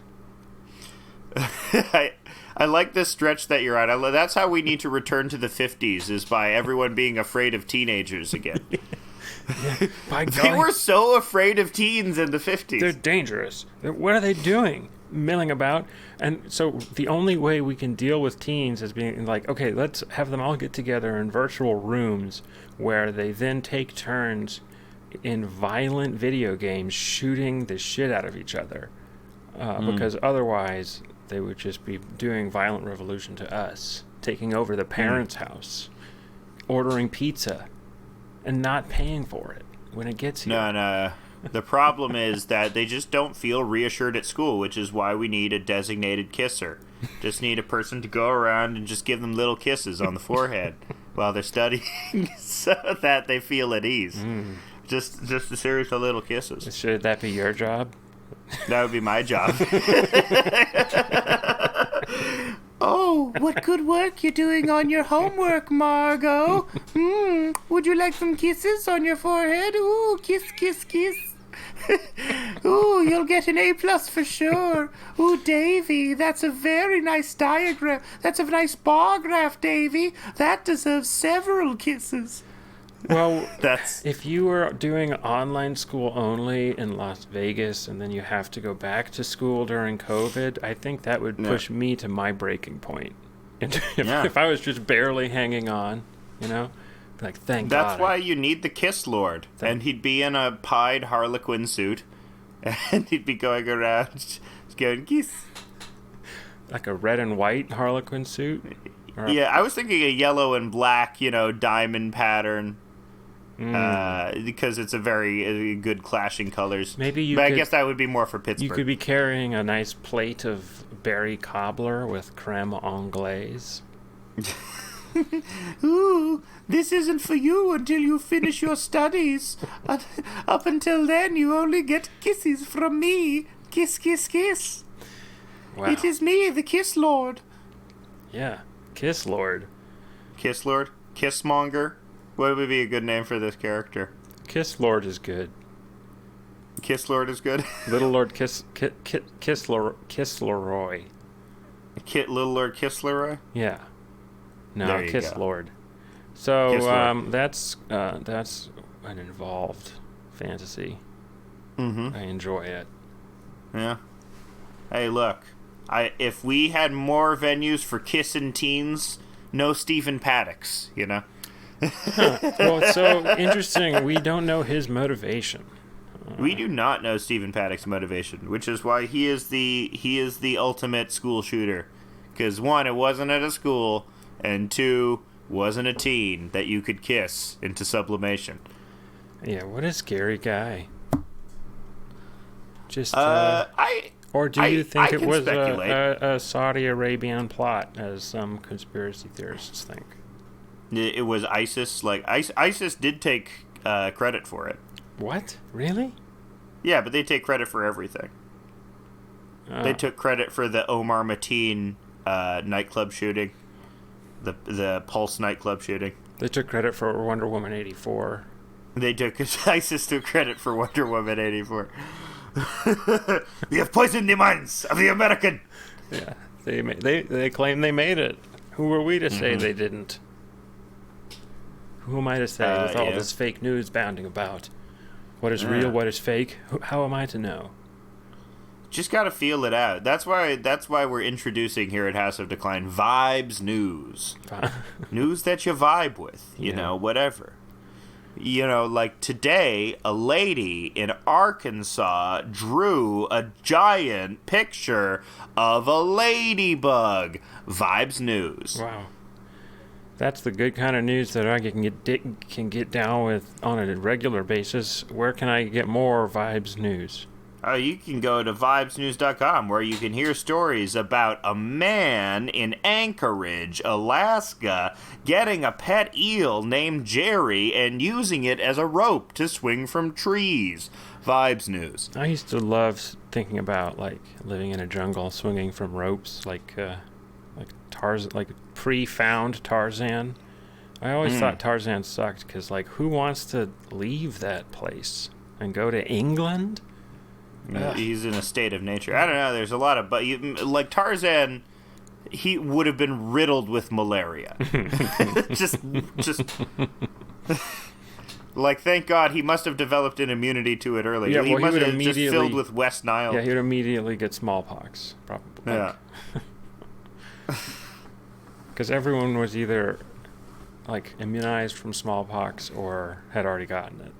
I like this stretch that you're on. That's how we need to return to the 50s, is by everyone being afraid of teenagers again. Yeah, by they were so afraid of teens in the 50s. They're dangerous. What are they doing? Milling about. And so the only way we can deal with teens is being like, okay, let's have them all get together in virtual rooms where they then take turns in violent video games shooting the shit out of each other. Because otherwise they would just be doing violent revolution to us, taking over the parents' house, ordering pizza, and not paying for it when it gets here. No. The problem is that they just don't feel reassured at school, which is why we need a designated kisser. Just need a person to go around and just give them little kisses on the forehead while they're studying so that they feel at ease. Just a series of little kisses. Should that be your job? That would be my job. Oh, what good work you're doing on your homework, Margot. Would you like some kisses on your forehead? Ooh, kiss, kiss, kiss. Ooh, you'll get an A+ for sure. Ooh, Davy, that's a very nice diagram. That's a nice bar graph, Davy. That deserves several kisses. Well, if you were doing online school only in Las Vegas and then you have to go back to school during COVID, I think that would push me to my breaking point. And if I was just barely hanging on, like, thank God. That's why you need the Kisslord. And he'd be in a pied Harlequin suit, and he'd be going around just going, kiss. Like a red and white Harlequin suit? Yeah, I was thinking a yellow and black, diamond pattern. Because it's a very good clashing colors. But I guess that would be more for Pittsburgh. You could be carrying a nice plate of berry cobbler with creme anglaise. Ooh, this isn't for you until you finish your studies. Up until then, you only get kisses from me. Kiss, kiss, kiss. Wow. It is me, the Kisslord. Yeah, Kisslord. Kisslord? Kissmonger? What would be a good name for this character? Kisslord is good. Kisslord is good? Little Lord Kissleroy. Little Lord Kissleroy? Yeah. No, Kisslord. So Kisslord. That's an involved fantasy. Mm-hmm. I enjoy it. Yeah. Hey, look. If we had more venues for kissing teens, no Stephen Paddocks, Well, it's so interesting. We don't know his motivation. We do not know Stephen Paddock's motivation, which is why he is the ultimate school shooter. Because 1, it wasn't at a school, and 2, wasn't a teen that you could kiss into sublimation. Yeah, what a scary guy. Just or do you think it was a Saudi Arabian plot, as some conspiracy theorists think? It was ISIS. Like ISIS did take credit for it. What? Really? Yeah, but they take credit for everything. They took credit for the Omar Mateen nightclub shooting, the Pulse nightclub shooting. They took credit for Wonder Woman 84. ISIS took credit for Wonder Woman 84. We have poisoned the minds of the American. Yeah, they claim they made it. Who are we to say they didn't? Who am I to say with all this fake news bounding about? What is real? What is fake? How am I to know? Just gotta feel it out. That's why we're introducing here at House of Decline Vibes News. News that you vibe with, whatever. Like today, a lady in Arkansas drew a giant picture of a ladybug. Vibes News. Wow. That's the good kind of news that I can get down with on a regular basis. Where can I get more Vibes News? You can go to vibesnews.com where you can hear stories about a man in Anchorage, Alaska, getting a pet eel named Jerry and using it as a rope to swing from trees. Vibes News. I used to love thinking about like living in a jungle, swinging from ropes, like Tarzan, like pre-found Tarzan. I always thought Tarzan sucked because, like, who wants to leave that place and go to England? He's in a state of nature. I don't know. There's a lot of, but like Tarzan, he would have been riddled with malaria. just, like, thank God he must have developed an immunity to it early. Yeah, he well, must he would have immediately just filled with West Nile. Yeah, he would immediately get smallpox, probably. Yeah. Because everyone was either like immunized from smallpox or had already gotten it.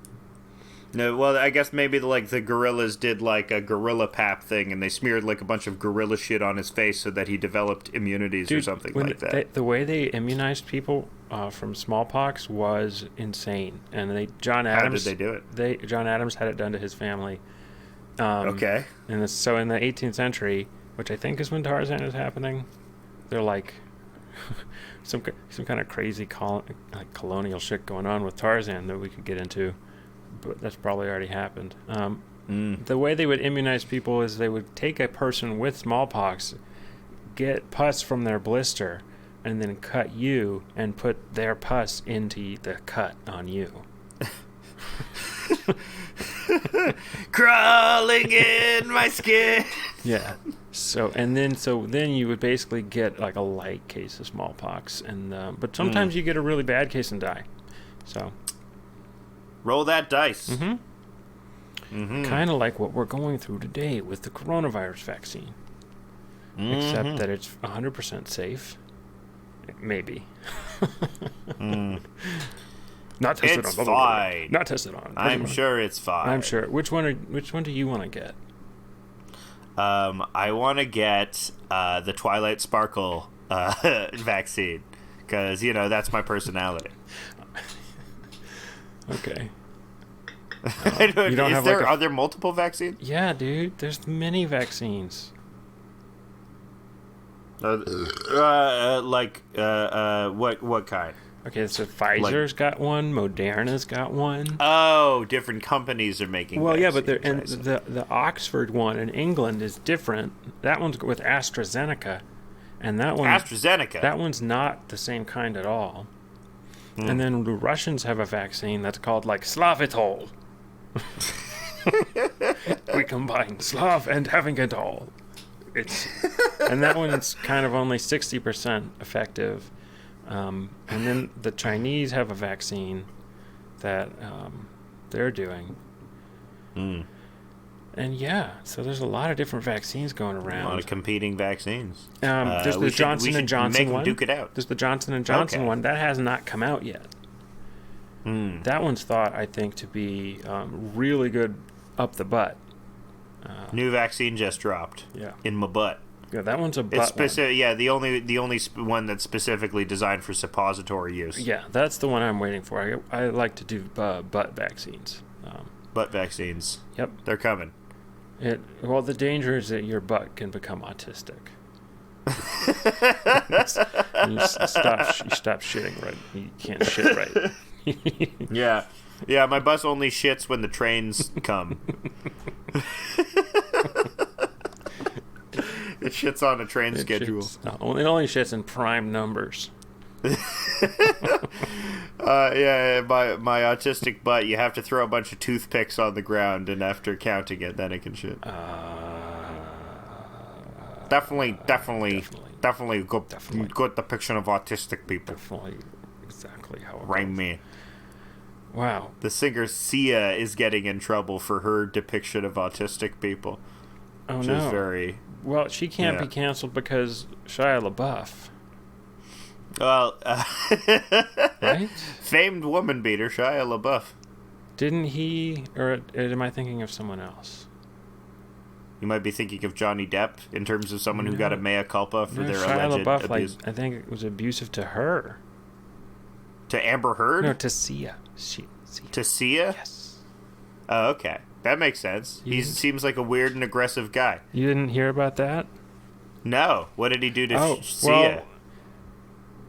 No, well, I guess maybe the gorillas did like a gorilla pap thing, and they smeared like a bunch of gorilla shit on his face so that he developed immunities or something like that. The way they immunized people from smallpox was insane, and John Adams. How did they do it? John Adams had it done to his family. Okay. And so in the 18th century, which I think is when Tarzan is happening, they're like some kind of crazy colonial shit going on with Tarzan that we could get into. But that's probably already happened. The way they would immunize people is they would take a person with smallpox, get pus from their blister, and then cut you and put their pus into the cut on you. Crawling in my skin. Yeah. So then you would basically get like a light case of smallpox, and but sometimes you get a really bad case and die. So. Roll that dice. Kind of like what we're going through today with the coronavirus vaccine. Except that it's 100% safe. Maybe. Not tested it's on. Fine. Not tested on. I'm sure it's fine. I'm sure. Which one do you want to get? I want to get the Twilight Sparkle vaccine because that's my personality. Okay. Are there multiple vaccines? Yeah, dude. There's many vaccines. What kind? Okay, so Pfizer's got one. Moderna's got one. Oh, different companies are making. Well, vaccines, yeah, but the Oxford one in England is different. That one's with AstraZeneca, and that one AstraZeneca. That one's not the same kind at all. And then the Russians have a vaccine that's called like Slavitol. We combine Slav and having it all. And that one's kind of only 60% effective. And then the Chinese have a vaccine that they're doing. And yeah, so there's a lot of different vaccines going around. A lot of competing vaccines. There's the Johnson & Johnson one. Duke it out. There's the Johnson & Johnson one. That has not come out yet. That one's thought, I think, to be really good up the butt. New vaccine just dropped. Yeah. In my butt. Yeah, that one's a butt one. Yeah, the only one that's specifically designed for suppository use. Yeah, that's the one I'm waiting for. I like to do butt vaccines. Butt vaccines. Yep. They're coming. Well, the danger is that your butt can become autistic. You stop shitting right. You can't shit right. Yeah. My bus only shits when the trains come. It shits on a train schedule. It only shits in prime numbers. My autistic butt, you have to throw a bunch of toothpicks on the ground, and after counting it, then it can shit. Definitely good depiction of autistic people. Definitely exactly how it Rain goes. me. Wow. The singer Sia is getting in trouble for her depiction of autistic people. Oh, which no. is very... Well, she can't be canceled because Shia LaBeouf. Well, right? Famed woman beater, Shia LaBeouf. Didn't he... Or am I thinking of someone else? You might be thinking of Johnny Depp in terms of someone who got a mea culpa for their Shia alleged LaBeouf, abuse. I think it was abusive to her. To Amber Heard? No, to Sia. To Sia? Yes. Oh, okay. That makes sense. He seems like a weird and aggressive guy. You didn't hear about that? No. What did he do to Sia?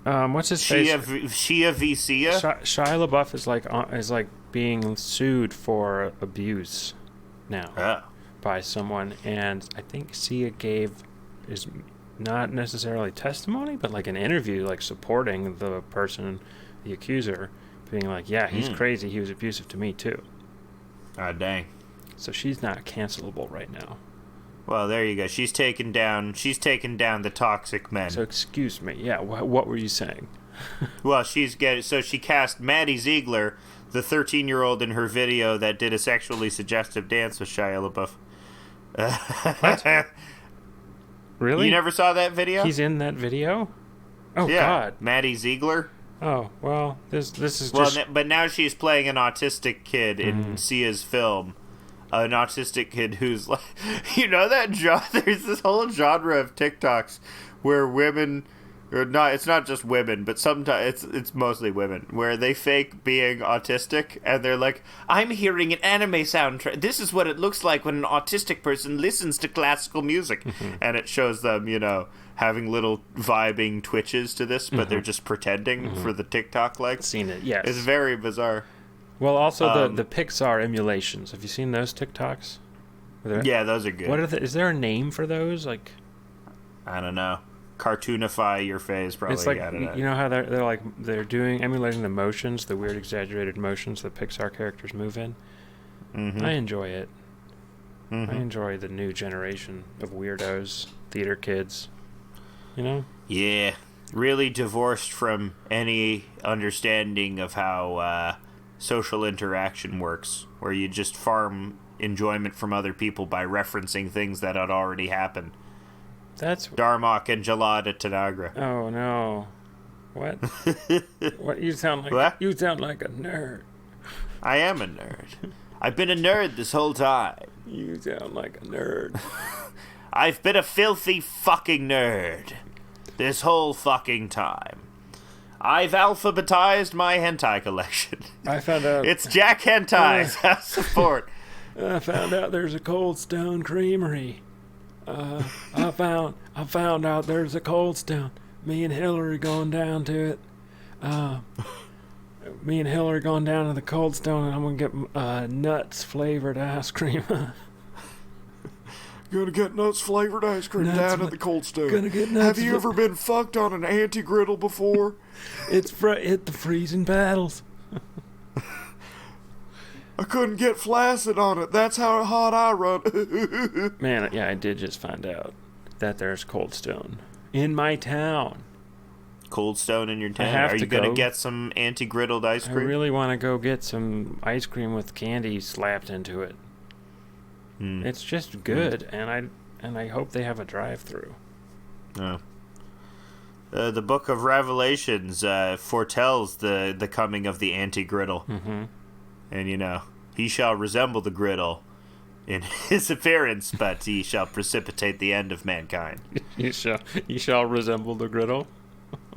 What's his face? Shia v. Sia? Shia LaBeouf is like being sued for abuse now by someone, and I think Sia is not necessarily testimony, but like an interview, like supporting the person, the accuser, being like, yeah, he's crazy. He was abusive to me too. Ah, dang. So she's not cancelable right now. Well, there you go. She's taken down the toxic men. So excuse me. Yeah, what were you saying? Well, she cast Maddie Ziegler, the 13-year-old in her video that did a sexually suggestive dance with Shia LaBeouf. What? Really? You never saw that video? He's in that video? Oh, yeah. God. Maddie Ziegler? Oh, well, this is just... Well, but now she's playing an autistic kid in Sia's film. An autistic kid who's like... You know that there's this whole genre of TikToks where women... Or not, it's not just women, but sometimes it's mostly women, where they fake being autistic, and they're like, I'm hearing an anime soundtrack. This is what it looks like when an autistic person listens to classical music. And it shows them, having little vibing twitches to this, but they're just pretending for the TikTok likes. Seen it, yes. It's very bizarre. Well, also the Pixar emulations. Have you seen those TikToks? Yeah, those are good. Is there a name for those? Like, I don't know. Cartoonify your face, probably. It's like, you know how they're emulating the motions, the weird exaggerated motions that Pixar characters move in. I enjoy it. I enjoy the new generation of weirdos, theater kids. Yeah, really divorced from any understanding of how social interaction works, where you just farm enjoyment from other people by referencing things that had already happened. That's Darmok and Jalada Tanagra. Oh no! What? What? You sound like what? You sound like a nerd. I am a nerd. I've been a nerd this whole time. You sound like a nerd. I've been a filthy fucking nerd this whole fucking time. I've alphabetized my hentai collection. I found out it's Jack Hentai's House Support. I found out there's a Cold Stone Creamery. I found out there's a Cold Stone. Me and Hillary going down to it. Me and Hillary going down to the Cold Stone, and I'm gonna get nuts flavored ice cream. Gonna get nuts flavored ice cream down at the Cold Stone. Gonna get nuts. Have you ever been fucked on an anti-griddle before? It's hit the freezing paddles. I couldn't get flaccid on it. That's how hot I run. Man, yeah, I did just find out that there's Cold Stone in my town. Cold Stone in your town? Are you going to get some anti-griddled ice cream? I really want to go get some ice cream with candy slapped into it. It's just good, and I hope they have a drive-through. Oh. The Book of Revelations foretells the coming of the anti-griddle. And, he shall resemble the griddle in his appearance, but he shall precipitate the end of mankind. He shall resemble the griddle?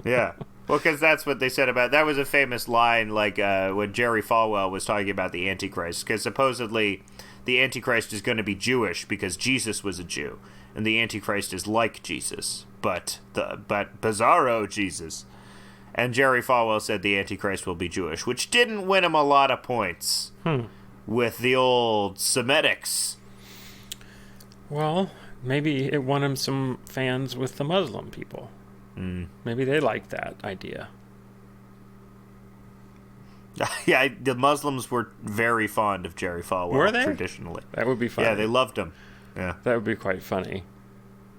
Yeah. Well, because that's what they said about... That was a famous line, like, when Jerry Falwell was talking about the Antichrist, because supposedly the Antichrist is going to be Jewish because Jesus was a Jew, and the Antichrist is like Jesus, but bizarro Jesus. And Jerry Falwell said the Antichrist will be Jewish, which didn't win him a lot of points with the old Semitics. Well, maybe it won him some fans with the Muslim people. Maybe they like that idea. Yeah, the Muslims were very fond of Jerry Falwell. Were they? Traditionally. That would be funny. Yeah, they loved him. Yeah, that would be quite funny.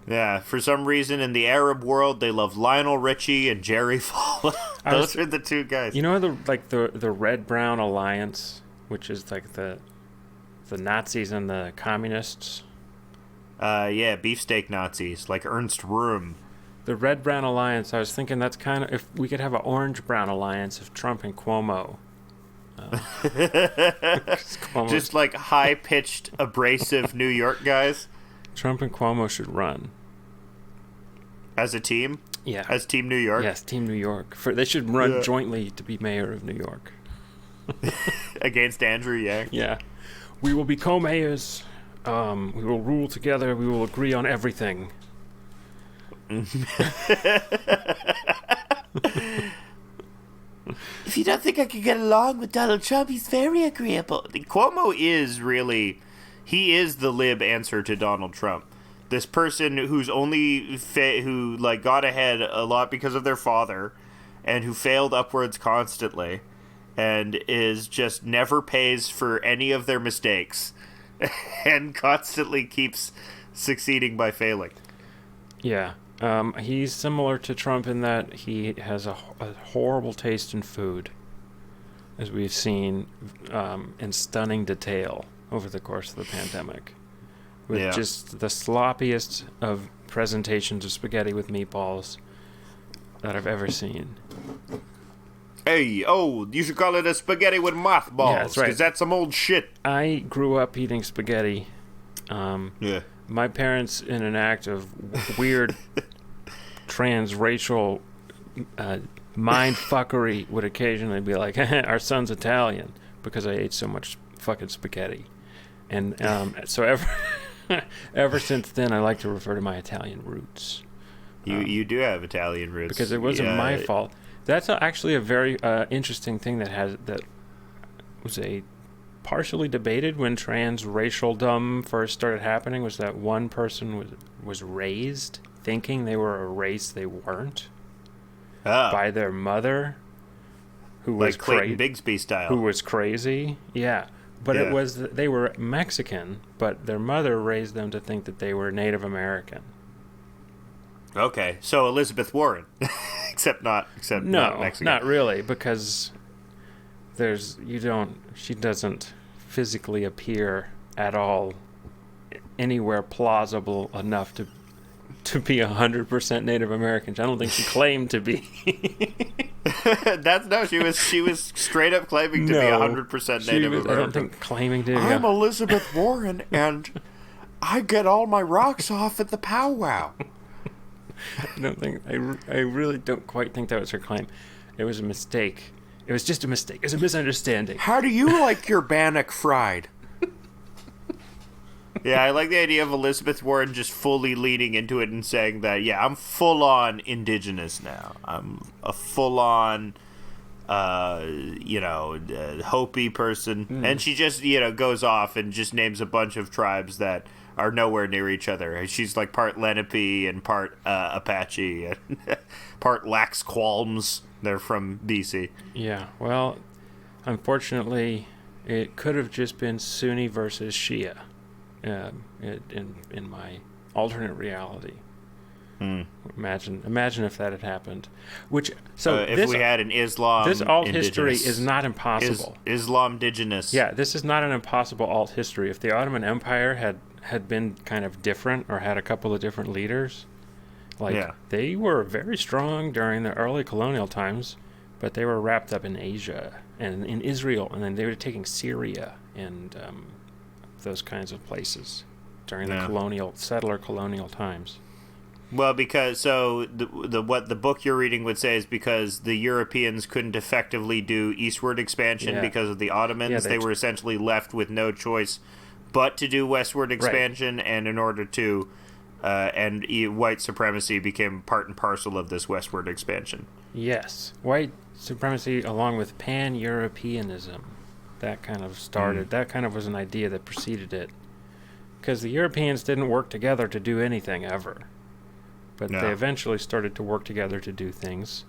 Yeah, for some reason in the Arab world, they love Lionel Richie and Jerry Falwell. Those are the two guys. You know the Red-Brown Alliance, which is like the Nazis and the communists? Yeah, beefsteak Nazis, like Ernst Röhm. The Red-Brown Alliance, I was thinking that's kind of... If we could have an Orange-Brown Alliance of Trump and Cuomo. Just like high-pitched, abrasive New York guys. Trump and Cuomo should run. As a team? Yeah. As Team New York? Yes, Team New York. They should run jointly to be mayor of New York. Against Andrew Yang? Yeah. We will be co-mayors. We will rule together. We will agree on everything. If you don't think I can get along with Donald Trump, he's very agreeable. Cuomo is really... He is the lib answer to Donald Trump. This person who's only... who, like, got ahead a lot because of their father, and who failed upwards constantly, and is just never pays for any of their mistakes, and constantly keeps succeeding by failing. Yeah. He's similar to Trump in that he has a horrible taste in food, as we've seen in stunning detail over the course of the pandemic, with just the sloppiest of presentations of spaghetti with meatballs that I've ever seen. Hey, you should call it a spaghetti with mothballs. Yeah, that's right. Because that's some old shit. I grew up eating spaghetti. My parents, in an act of weird transracial mindfuckery, would occasionally be like, our son's Italian, because I ate so much fucking spaghetti. And so ever since then, I like to refer to my Italian roots. You do have Italian roots. Because it wasn't my fault. That's actually a very interesting thing that was a partially debated when transracialdom first started happening, was that one person was raised thinking they were a race they weren't by their mother, who was Clayton Bigsby style, who was crazy. Yeah, but it was they were Mexican, but their mother raised them to think that they were Native American. Okay, so Elizabeth Warren, except not Mexican. Not really, because she doesn't physically appear at all anywhere plausible enough to be 100% Native American. I don't think she claimed to be. She was straight up claiming to be 100% Native American. I don't think claiming to. I'm Elizabeth Warren, and I get all my rocks off at the powwow. I really don't quite think that was her claim. It was a mistake. It was just a mistake. It was a misunderstanding. How do you like your bannock fried? Yeah, I like the idea of Elizabeth Warren just fully leading into it and saying that, I'm full-on indigenous now. I'm a full-on, Hopi person. Mm. And she just, goes off and just names a bunch of tribes that are nowhere near each other. She's like part Lenape and part Apache and part Lax Qualms. They're from BC. Yeah, well, unfortunately, it could have just been Sunni versus Shia in my alternate reality. Imagine if that had happened. If we had an Islam, this alt history is not impossible. Islam indigenous. Yeah, this is not an impossible alt history. If the Ottoman Empire had been kind of different, or had a couple of different leaders, they were very strong during the early colonial times, but they were wrapped up in Asia and in Israel, and then they were taking Syria and those kinds of places during the settler colonial times. Well, because what the book you're reading would say is because the Europeans couldn't effectively do eastward expansion because of the Ottomans, they were essentially left with no choice but to do westward expansion, and in order to, and white supremacy became part and parcel of this westward expansion. Yes, white supremacy along with pan-Europeanism, that kind of started. That kind of was an idea that preceded it, because the Europeans didn't work together to do anything ever. But they eventually started to work together to do things,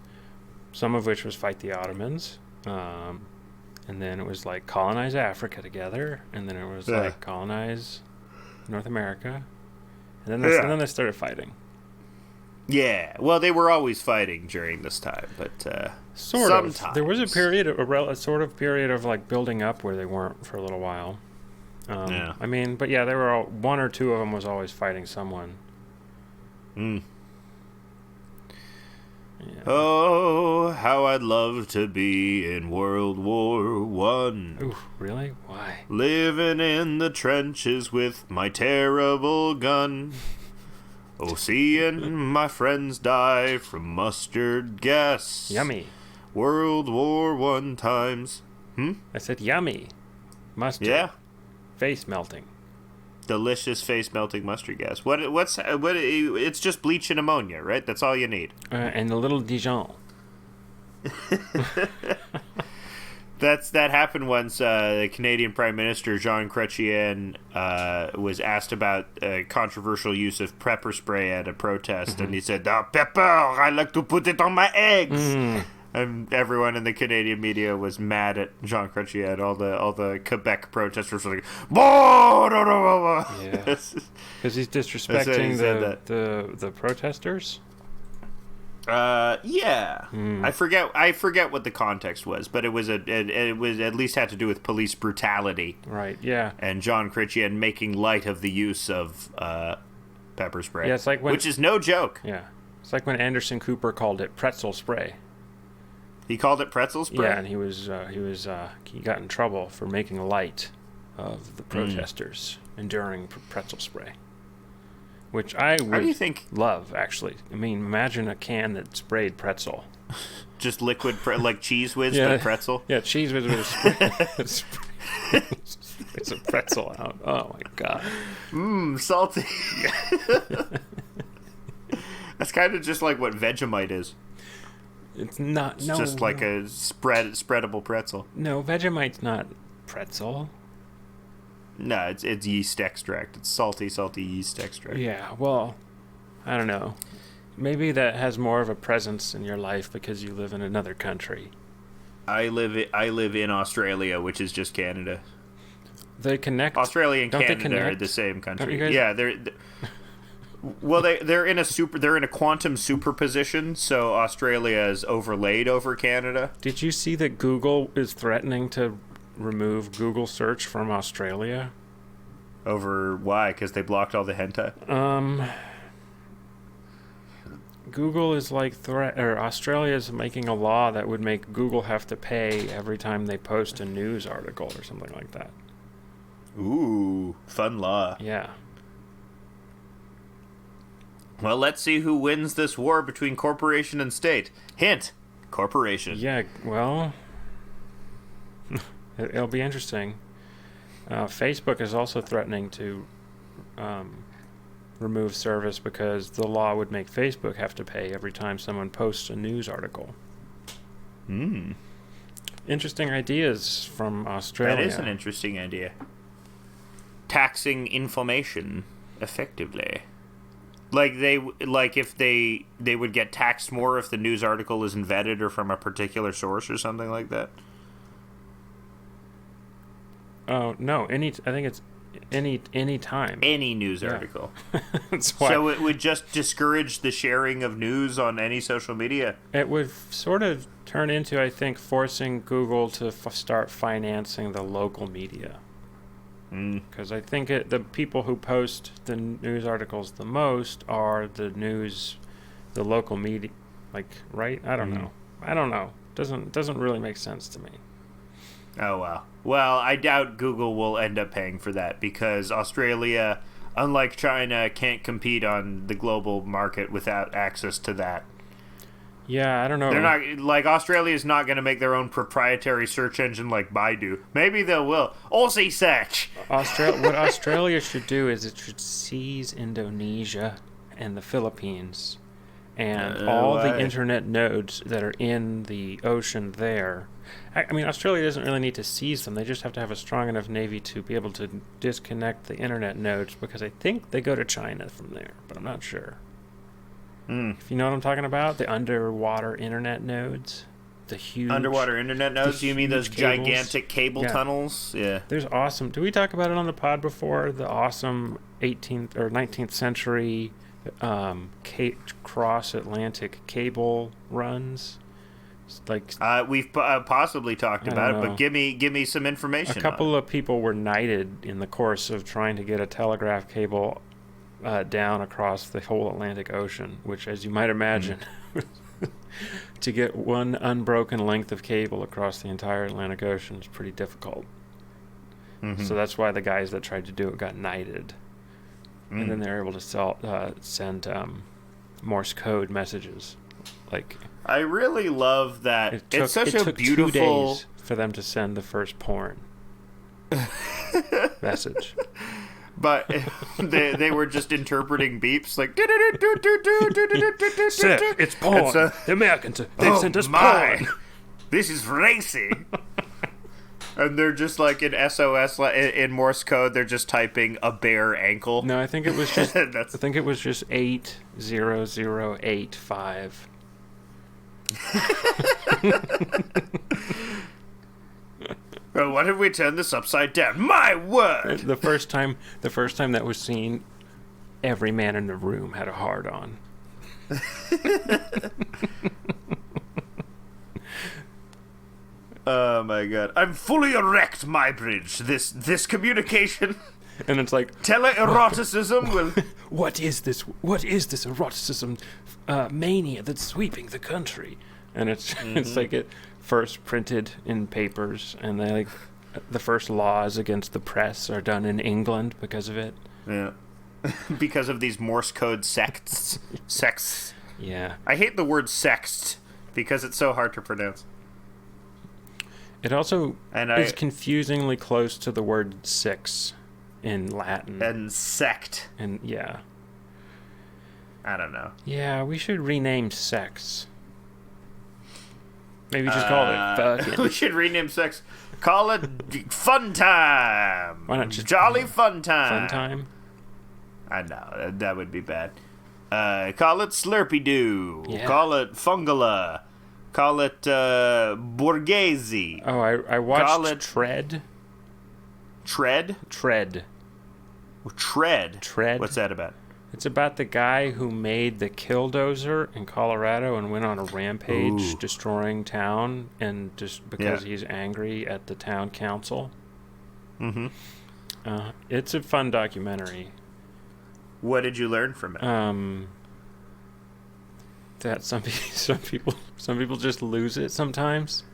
some of which was fight the Ottomans, and then it was like colonize Africa together, and then it was like colonize North America, and then they started fighting. Yeah, well, they were always fighting during this time, but sometimes there was a period, a sort of period of like building up where they weren't for a little while. I mean, but there were one or two of them was always fighting someone. Yeah. Oh, how I'd love to be in World War One. Ooh, really? Why? Living in the trenches with my terrible gun. Oh, seeing my friends die from mustard gas. Yummy. World War One times. I said yummy. Mustard. Yeah. face melting. Delicious face-melting mustard gas. It's just bleach and ammonia, right? That's all you need. And a little Dijon. That happened once. The Canadian Prime Minister Jean Chrétien was asked about controversial use of pepper spray at a protest, and he said, "Pepper, I like to put it on my eggs." And everyone in the Canadian media was mad at Jean Chrétien. All the Quebec protesters were like, "Whoa, no, no, no, no." Yeah, because he's disrespecting the protesters. Yeah. I forget what the context was, but it was at least had to do with police brutality. Right. Yeah. And Jean Chrétien making light of the use of pepper spray. Yeah, it's like which is no joke. Yeah, it's like when Anderson Cooper called it pretzel spray. He called it pretzel spray. Yeah, and he got in trouble for making light of the protesters enduring pretzel spray. Which I would love, actually. I mean, imagine a can that sprayed pretzel. Just liquid, like Cheese Whiz, but pretzel? Yeah, Cheese Whiz with a spray. It's a pretzel out. Oh, my God. Salty. That's kind of just like what Vegemite is. It's not. It's just like a spreadable pretzel. No, Vegemite's not pretzel. No, it's yeast extract. It's salty yeast extract. Yeah, well, I don't know. Maybe that has more of a presence in your life because you live in another country. I live in Australia, which is just Canada. They connect. Australia and Canada are the same country. Yeah, they're in a quantum superposition, so Australia is overlaid over Canada. Did you see that Google is threatening to remove Google search from Australia? Over why? Because they blocked all the hentai? Google is Australia is making a law that would make Google have to pay every time they post a news article or something like that. Ooh, fun law. Yeah. Well, let's see who wins this war between corporation and state. Hint, corporation. Yeah, well, it'll be interesting. Facebook is also threatening to remove service because the law would make Facebook have to pay every time someone posts a news article. Interesting ideas from Australia. That is an interesting idea. Taxing information effectively. If they would get taxed more if the news article is vetted or from a particular source or something like that. Oh no! I think it's any time. Any news article. That's why. So it would just discourage the sharing of news on any social media. It would sort of turn into, I think, forcing Google to start financing the local media. Because I think the people who post the news articles the most are the local media, right? I don't know. Doesn't really make sense to me. Oh, wow. Well, I doubt Google will end up paying for that because Australia, unlike China, can't compete on the global market without access to that. Yeah, I don't know. They're not Australia's not going to make their own proprietary search engine like Baidu. Maybe they will. Aussie search. What Australia should do is it should seize Indonesia and the Philippines and all the internet nodes that are in the ocean there. I mean, Australia doesn't really need to seize them. They just have to have a strong enough navy to be able to disconnect the internet nodes because I think they go to China from there, but I'm not sure. If you know what I'm talking about, the underwater internet nodes, the huge underwater internet nodes. You mean those cables? Gigantic cable tunnels? Yeah. There's awesome. Did we talk about it on the pod before? The awesome 18th or 19th century cross-Atlantic cable runs. We've possibly talked about it, but give me some information. A couple of people were knighted in the course of trying to get a telegraph cable down across the whole Atlantic Ocean, which, as you might imagine, to get one unbroken length of cable across the entire Atlantic Ocean is pretty difficult. So that's why the guys that tried to do it got knighted. And then they're able to send Morse code messages. I really love that. It took 2 days for them to send the first porn. message. But they were just interpreting beeps like. Sir, it's porn. The Americans, they've sent us porn. This is racy. And they're just like in SOS, in Morse code, they're just typing a bare ankle. No, I think it was just. I think it was just 80085. Well, what if we turn this upside down? My word! The first time that was seen, every man in the room had a hard on. Oh my god! I'm fully erect, my bridge. This communication. And it's like teleeroticism will. What is this? What is this eroticism mania that's sweeping the country? And it's like it first printed in papers, and they like the first laws against the press are done in England because of it. Yeah, because of these Morse code sects. Sects. Yeah. I hate the word sext because it's so hard to pronounce. It also is confusingly close to the word six in Latin. And sect. And yeah. I don't know. Yeah, we should rename sex. Maybe just call it fucking. We should rename sex. Call it fun time. Why not just jolly fun time? Fun time? I know that would be bad. Call it Slurpy Doo. Yeah. Call it Fungala. Call it Borghese. Oh, I watched Call it Tread. Tread? Tread. Tread? What's that about? It's about the guy who made the Killdozer in Colorado and went on a rampage destroying town, and just because he's angry at the town council. Mm-hmm. It's a fun documentary. What did you learn from it? That some people just lose it sometimes.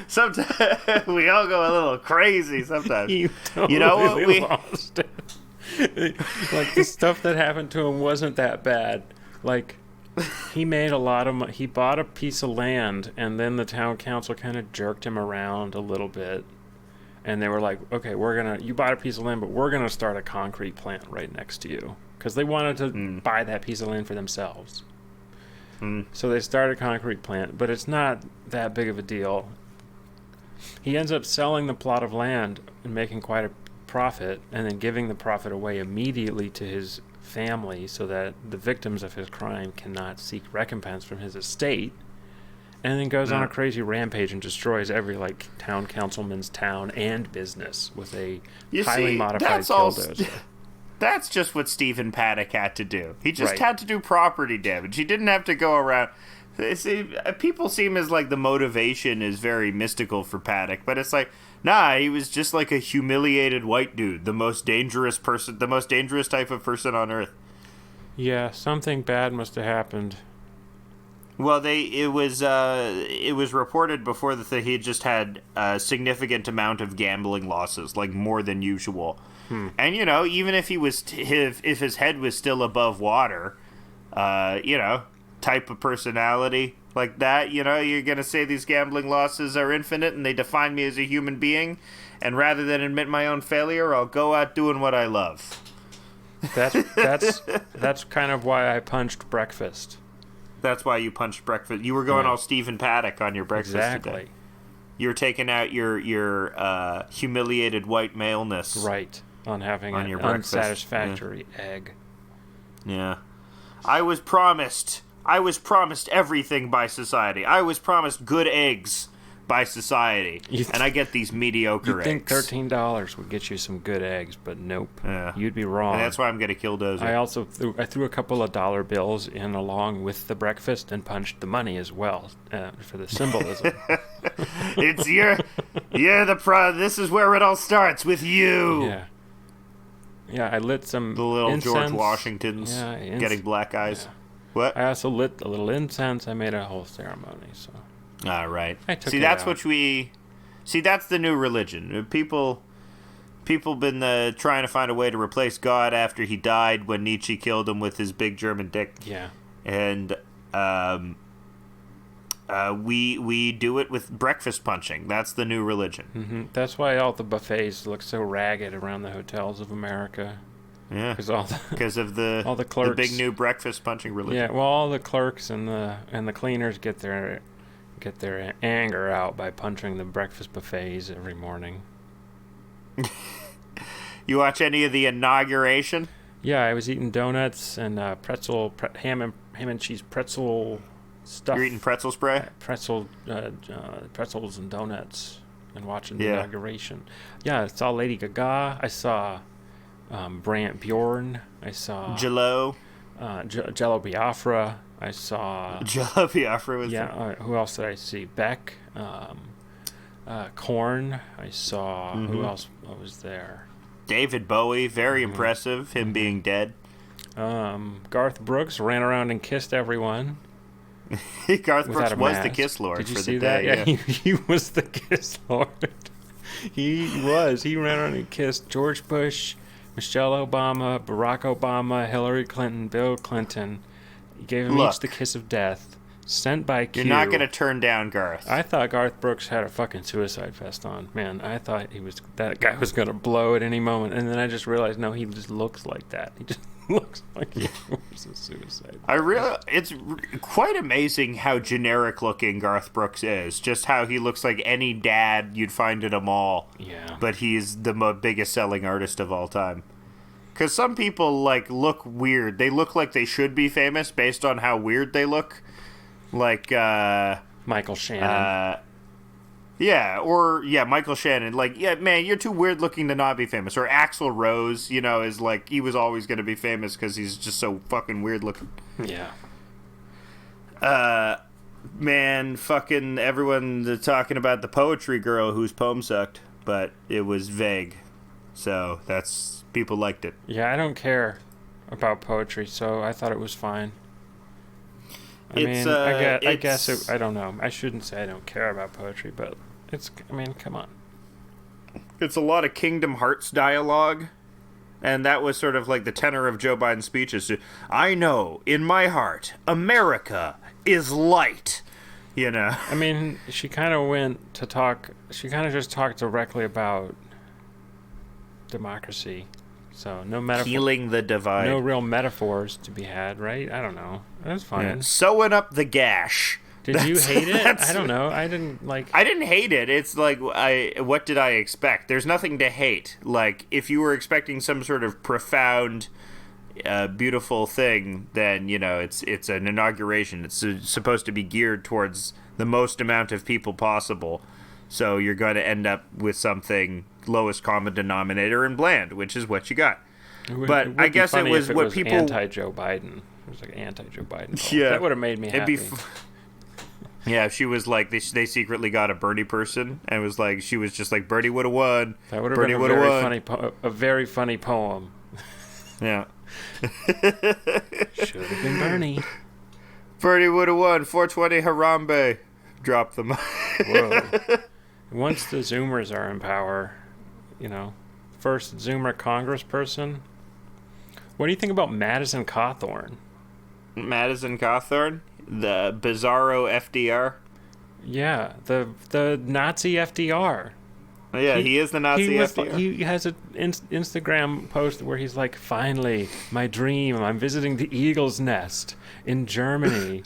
Sometimes we all go a little crazy. Sometimes you know what we lost it. Like the stuff that happened to him wasn't that bad. Like he made a lot of money. He bought a piece of land, and then the town council kind of jerked him around a little bit. And they were like, "Okay, you bought a piece of land, but we're gonna start a concrete plant right next to you," because they wanted to buy that piece of land for themselves. So they started a concrete plant, but it's not that big of a deal. He ends up selling the plot of land and making quite a profit, and then giving the profit away immediately to his family so that the victims of his crime cannot seek recompense from his estate, and then goes on a crazy rampage and destroys every town councilman's town and business with a highly modified Killdozer. That's just what Stephen Paddock had to do. He just had to do property damage. He didn't have to go around. See, people seem as like the motivation is very mystical for Paddock, but it's like, nah, he was just like a humiliated white dude, the most dangerous type of person on earth. Yeah, something bad must have happened. Well, it was reported before that he had just had a significant amount of gambling losses, like more than usual. And even if if his head was still above water, type of personality like that, you're gonna say these gambling losses are infinite and they define me as a human being, and rather than admit my own failure, I'll go out doing what I love. That's kind of why I punched breakfast. That's why you punched breakfast. You were going all Stephen Paddock on your breakfast today. You're taking out your humiliated white maleness. Right. On having an unsatisfactory egg. Yeah. I was promised everything by society. I was promised good eggs by society. And I get these mediocre eggs. You'd think $13 would get you some good eggs, but nope. Yeah. You'd be wrong. And that's why I'm going to kill Dozer. I also threw a couple of dollar bills in along with the breakfast and punched the money as well for the symbolism. It's this is where it all starts, with you. Yeah. Yeah, I lit some the little incense. George Washingtons getting black eyes. Yeah. What? I also lit a little incense. I made a whole ceremony. So. All right. That's that's the new religion. People been trying to find a way to replace God after he died when Nietzsche killed him with his big German dick. Yeah. And We do it with breakfast punching. That's the new religion. Mm-hmm. That's why all the buffets look so ragged around the hotels of America. Yeah, because of the all the clerks, the big new breakfast punching religion. Yeah, well, all the clerks and the cleaners get their anger out by punching the breakfast buffets every morning. You watch any of the inauguration? Yeah, I was eating donuts and ham and cheese pretzel stuff. You're eating pretzel spray? Pretzels and donuts and watching the inauguration. Yeah, I saw Lady Gaga. I saw Brant Bjorn. I saw Jello. Jello Biafra. I saw Jello Biafra was there. Who else did I see? Beck. Korn. I saw. Who else was there? David Bowie. Very impressive. Him being dead. Garth Brooks ran around and kissed everyone. Garth Brooks was the Kisslord. Did you for see the that? day. Yeah, he was the Kisslord. He was. He ran around and kissed George Bush, Michelle Obama, Barack Obama, Hillary Clinton, Bill Clinton. He gave them each the kiss of death, sent by Q. You're not going to turn down Garth. I thought Garth Brooks had a fucking suicide vest on. Man, I thought that guy was going to blow at any moment. And then I just realized, no, he just looks like that. He just looks like he was a suicide. It's quite amazing how generic looking Garth Brooks is. Just how he looks like any dad you'd find at a mall. Yeah. But he's the biggest selling artist of all time. Because some people look weird. They look like they should be famous based on how weird they look. Like Michael Shannon. Michael Shannon. Man, you're too weird looking to not be famous. Or Axl Rose, is he was always going to be famous because he's just so fucking weird looking. Yeah. Man, fucking everyone talking about the poetry girl whose poem sucked, but it was vague. So people liked it. Yeah, I don't care about poetry, so I thought it was fine. I guess I don't know. I shouldn't say I don't care about poetry, but come on. It's a lot of Kingdom Hearts dialogue, and that was sort of like the tenor of Joe Biden's speeches. I know, in my heart, America is light. She kind of went to talk. She kind of just talked directly about democracy. So no metaphor. Healing the divide. No real metaphors to be had, right? I don't know. That's fine. Yeah. Sewing up the gash. Did you hate it? I don't know. I didn't hate it. It's what did I expect? There's nothing to hate. If you were expecting some sort of profound, beautiful thing, then it's an inauguration. It's supposed to be geared towards the most amount of people possible. So you're going to end up with something lowest common denominator and bland, which is what you got. But I guess it was what people anti-Joe Biden. It was like anti-Joe Biden. Yeah, that would have made me happy. Yeah, if she was they secretly got a Bernie person and was she was just like Bernie would have won. That would have been a very funny poem. Yeah, should have been Bernie. Bernie would have won. 420 Harambe. Drop them. Whoa. Once the Zoomers are in power, first Zoomer congressperson. What do you think about Madison Cawthorn? Madison Cawthorn? The bizarro FDR? Yeah, the Nazi FDR. Yeah, he is the Nazi FDR. He has an Instagram post where he's like, finally, my dream, I'm visiting the Eagle's Nest in Germany.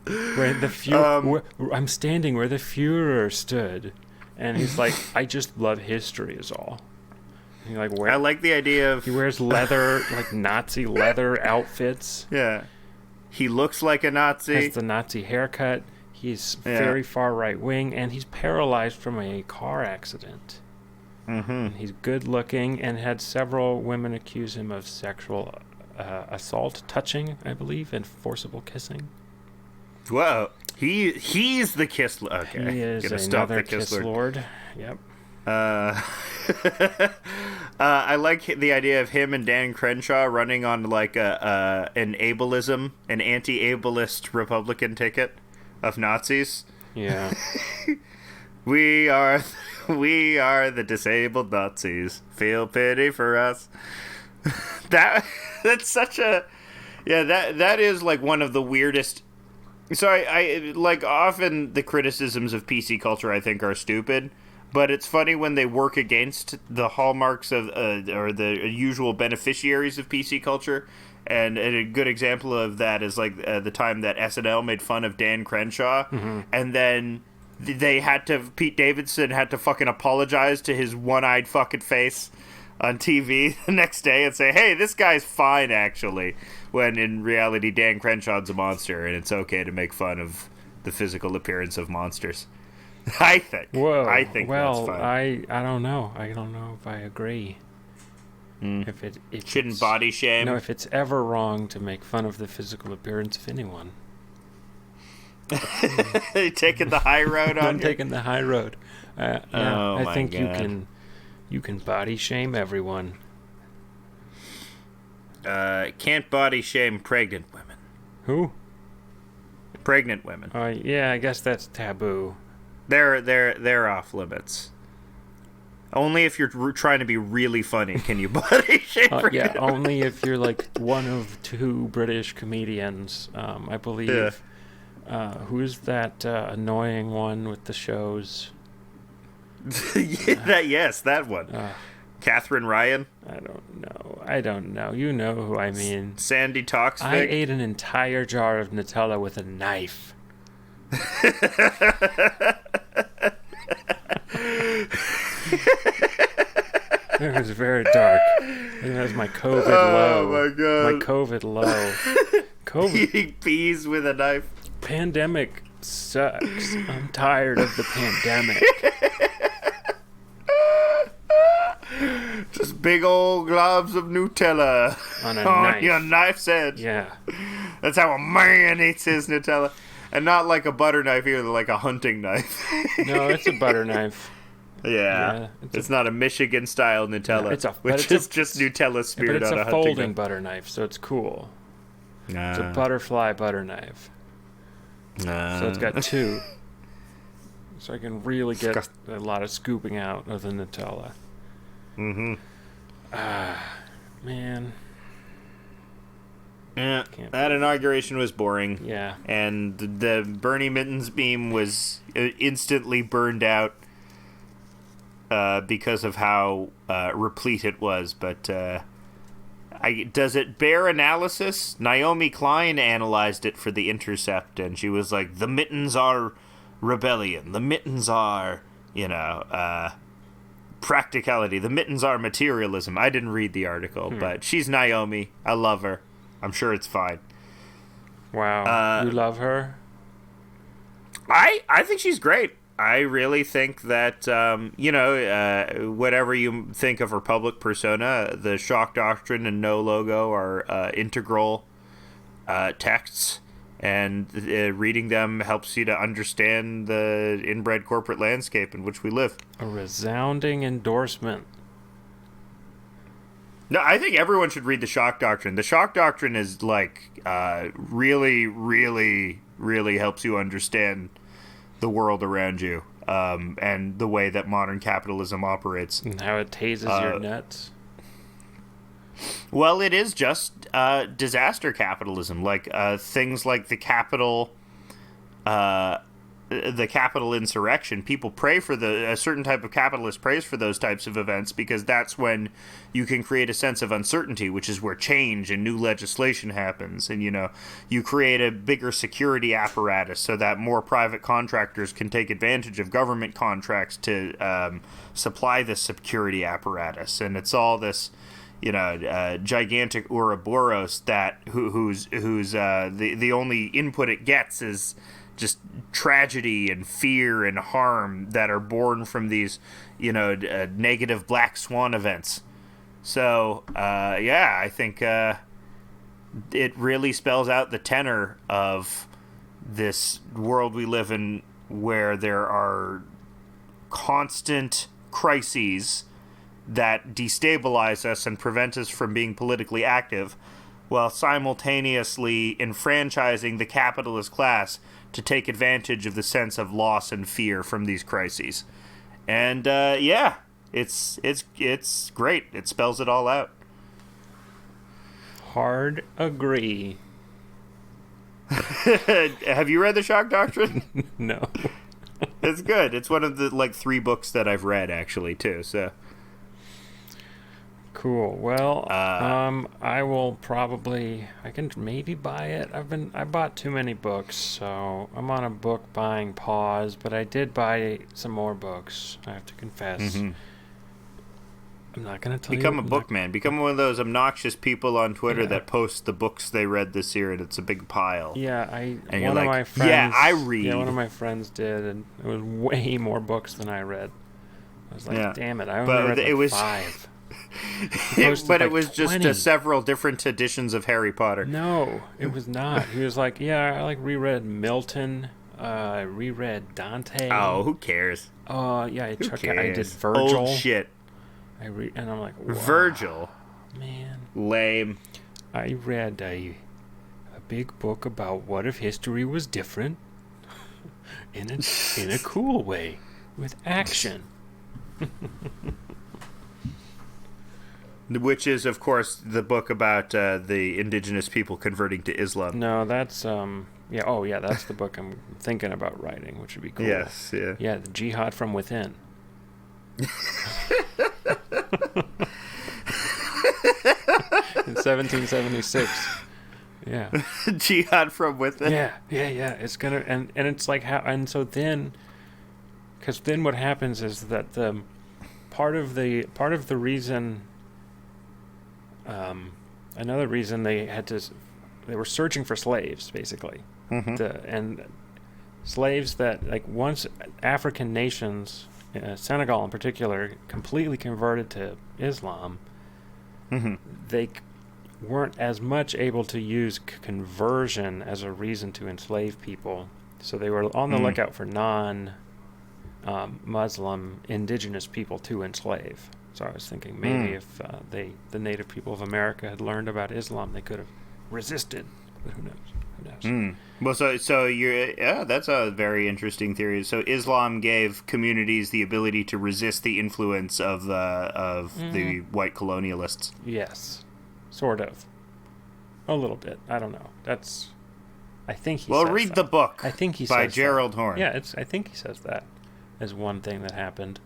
Where the I'm standing where the Führer stood, and he's like, I just love history is all. And I like the idea of he wears leather Nazi leather outfits. Yeah, he looks like a Nazi. Has the Nazi haircut. He's very far right wing, and he's paralyzed from a car accident. Mm-hmm. He's good looking, and had several women accuse him of sexual assault, touching, I believe, and forcible kissing. Whoa, he's the Kisslord. Okay, he is another Kisslord. Yep. I like the idea of him and Dan Crenshaw running on an ableism, an anti-ableist Republican ticket of Nazis. Yeah. we are the disabled Nazis. Feel pity for us. That's such a that is one of the weirdest So I like often the criticisms of PC culture I think are stupid, but it's funny when they work against the hallmarks of or the usual beneficiaries of PC culture. And a good example of that is like the time that SNL made fun of Dan Crenshaw, and then Pete Davidson had to fucking apologize to his one-eyed fucking face on TV the next day and say, hey, this guy's fine, actually, when in reality Dan Crenshaw's a monster, and it's okay to make fun of the physical appearance of monsters. I think. Whoa. I think that's fine. I don't know. I don't know if I agree. If shouldn't body shame. No, if it's ever wrong to make fun of the physical appearance of anyone. Taking the high road on I'm taking the high road. I think God. you can body shame everyone. Can't body shame pregnant women. Who? Pregnant women. Yeah, I guess that's taboo. They're off limits. Only if you're trying to be really funny can you body shame pregnant women. Only if you're like one of two British comedians. I believe. Who's that annoying one with the shows? That one. Catherine Ryan? I don't know. You know who I mean. Sandy Toksvig? I ate an entire jar of Nutella with a knife. It was very dark. That was my COVID low. Oh my God. My COVID low. Eating peas with a knife. Pandemic sucks. I'm tired of the pandemic. Just big old globs of Nutella On a on knife. your knife's edge. Yeah. That's how a man eats his Nutella. And not like a butter knife either, like a hunting knife. No, it's a butter knife. Yeah. It's not a Michigan-style Nutella, which is just Nutella speared on a hunting knife. But it's a folding butter knife, so it's cool. It's a butterfly butter knife. So it's got two. So I can really get a lot of scooping out of the Nutella. Mm-hmm. Man. Yeah, that inauguration was boring. Yeah. And the Bernie Mittens meme was instantly burned out because of how replete it was. But does it bear analysis? Naomi Klein analyzed it for The Intercept, and she was like, the Mittens are rebellion. The Mittens are, practicality. The Mittens are materialism. I didn't read the article, but she's Naomi. I love her. I'm sure it's fine. Wow. You love her? I think she's great. I really think that, whatever you think of her public persona, the Shock Doctrine and No Logo are integral texts, and reading them helps you to understand the inbred corporate landscape in which we live. A resounding endorsement. No, I think everyone should read the Shock Doctrine. The Shock Doctrine is really, really, really helps you understand the world around you, and the way that modern capitalism operates. And how it tases your nuts. Well, it is just disaster capitalism, like things like the capital insurrection. People pray for a certain type of capitalist prays for those types of events because that's when you can create a sense of uncertainty, which is where change and new legislation happens. And, you create a bigger security apparatus so that more private contractors can take advantage of government contracts to supply this security apparatus. And it's all this, gigantic Ouroboros that whose the only input it gets is just tragedy and fear and harm that are born from these, negative black swan events. So, I think it really spells out the tenor of this world we live in, where there are constant crises that destabilize us and prevent us from being politically active, while simultaneously enfranchising the capitalist class to take advantage of the sense of loss and fear from these crises. And it's great. It spells it all out. Hard agree. Have you read the Shock Doctrine? No. It's good. It's one of the 3 books that I've read actually too. So cool. Well, I will probably. I can maybe buy it. I bought too many books, so I'm on a book buying pause. But I did buy some more books. I have to confess. Mm-hmm. I'm not gonna tell Become you. a bookman. Become one of those obnoxious people on Twitter that post the books they read this year, and it's a big pile. Yeah, and one of my friends. Yeah, I read. Yeah, one of my friends did, and it was way more books than I read. I was like, damn it, I only read 5. But it was 20. Just several different editions of Harry Potter. No, it was not. He was like, yeah, I reread Milton. I reread Dante. Oh, who cares? Yeah, I did Virgil. Old shit. And I'm like, wow, Virgil, man, lame. I read a big book about what if history was different, in a cool way, with action. Which is, of course, the book about the indigenous people converting to Islam. No, that's that's the book I'm thinking about writing, which would be cool. Yes, yeah. Yeah, the Jihad from Within. In 1776. Yeah. Jihad from Within. Yeah. It's gonna and it's like how and so then, because then what happens is that the part of the reason, another reason they were searching for slaves basically, and slaves that once African nations. Senegal in particular, completely converted to Islam, they weren't as much able to use conversion as a reason to enslave people. So they were on the lookout for non-Muslim indigenous people to enslave. So I was thinking maybe if the native people of America had learned about Islam, they could have resisted. But who knows? Well, so that's a very interesting theory. So Islam gave communities the ability to resist the influence of the white colonialists. Yes, sort of, a little bit. I don't know. I think he. Well, says read that. the book. I think he by says Gerald that. Horne. Yeah, I think he says that as one thing that happened.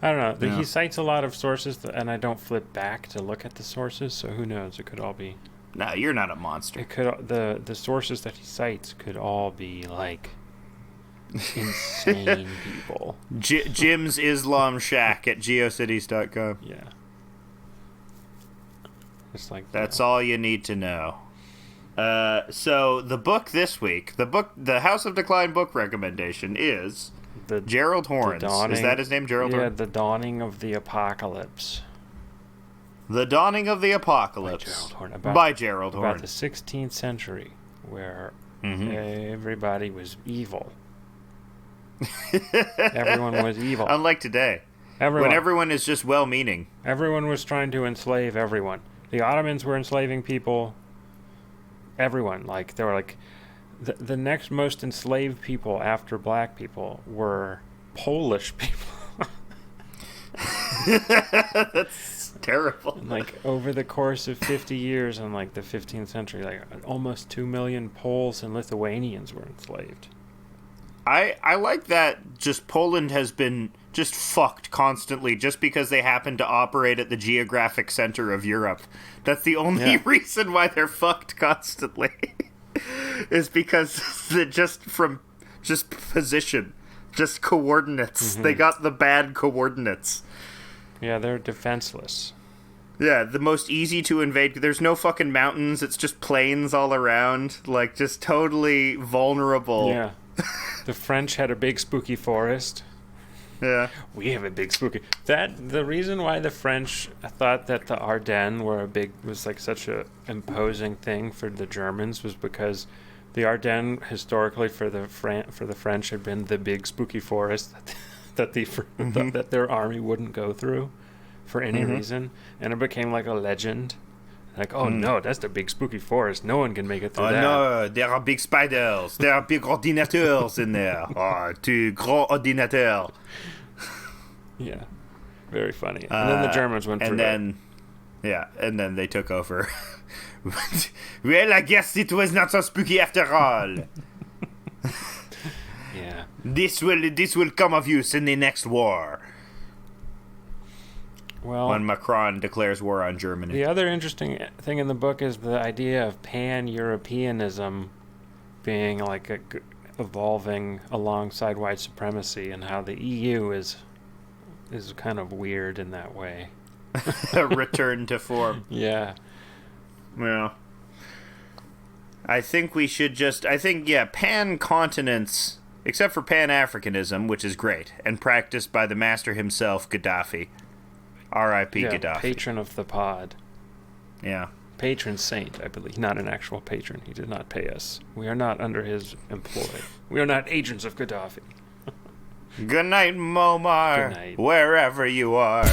I don't know. He cites a lot of sources, and I don't flip back to look at the sources. So who knows? It could all be. No, you're not a monster. It could the sources that he cites could all be insane people. Jim's Islam Shack at geocities.com. Yeah. It's that's all you need to know. So the book this week, the House of Decline book recommendation is Gerald Horne's. Is that his name, Gerald Horne? Yeah, The Dawning of the Apocalypse. The Dawning of the Apocalypse by Gerald Horne. About the 16th century, where everybody was evil. Everyone was evil. Unlike today, when everyone is just well-meaning. Everyone was trying to enslave everyone. The Ottomans were enslaving people. Everyone. They were the next most enslaved people after black people were Polish people. That's terrible. Over the course of 50 years in the 15th century, almost 2 million Poles and Lithuanians were enslaved. I like that just Poland has been just fucked constantly just because they happen to operate at the geographic center of Europe. That's the only reason why they're fucked constantly. Is because just position, just coordinates. They got the bad coordinates. Yeah, they're defenseless. Yeah, the most easy to invade. There's no fucking mountains. It's just plains all around. Just totally vulnerable. Yeah. The French had a big spooky forest. Yeah. We have a big spooky... The reason why the French thought that the Ardennes was such a imposing thing for the Germans was because the Ardennes historically for the French had been the big spooky forest that that their army wouldn't go through for any reason, and it became a legend. No, that's the big spooky forest. No one can make it through that. No, there are big spiders. There are big ordinateurs in there. Tu gros ordinateur. Yeah, very funny. And then the Germans went through it. Yeah, and then they took over. Well, I guess it was not so spooky after all. Yeah. This will come of use in the next war. Well, When Macron declares war on Germany. the other interesting thing in the book is the idea of pan-Europeanism being like evolving alongside white supremacy, and how the EU is kind of weird in that way. A return to form. Yeah. Well, I think we should pan-continents, except for pan-Africanism, which is great, and practiced by the master himself, Gaddafi. R.I.P. Yeah, Gaddafi. patron of the pod. Yeah. Patron saint, I believe. Not an actual patron. He did not pay us. We are not under his employ. We are not agents of Gaddafi. Good night, Momar. Good night. Wherever you are.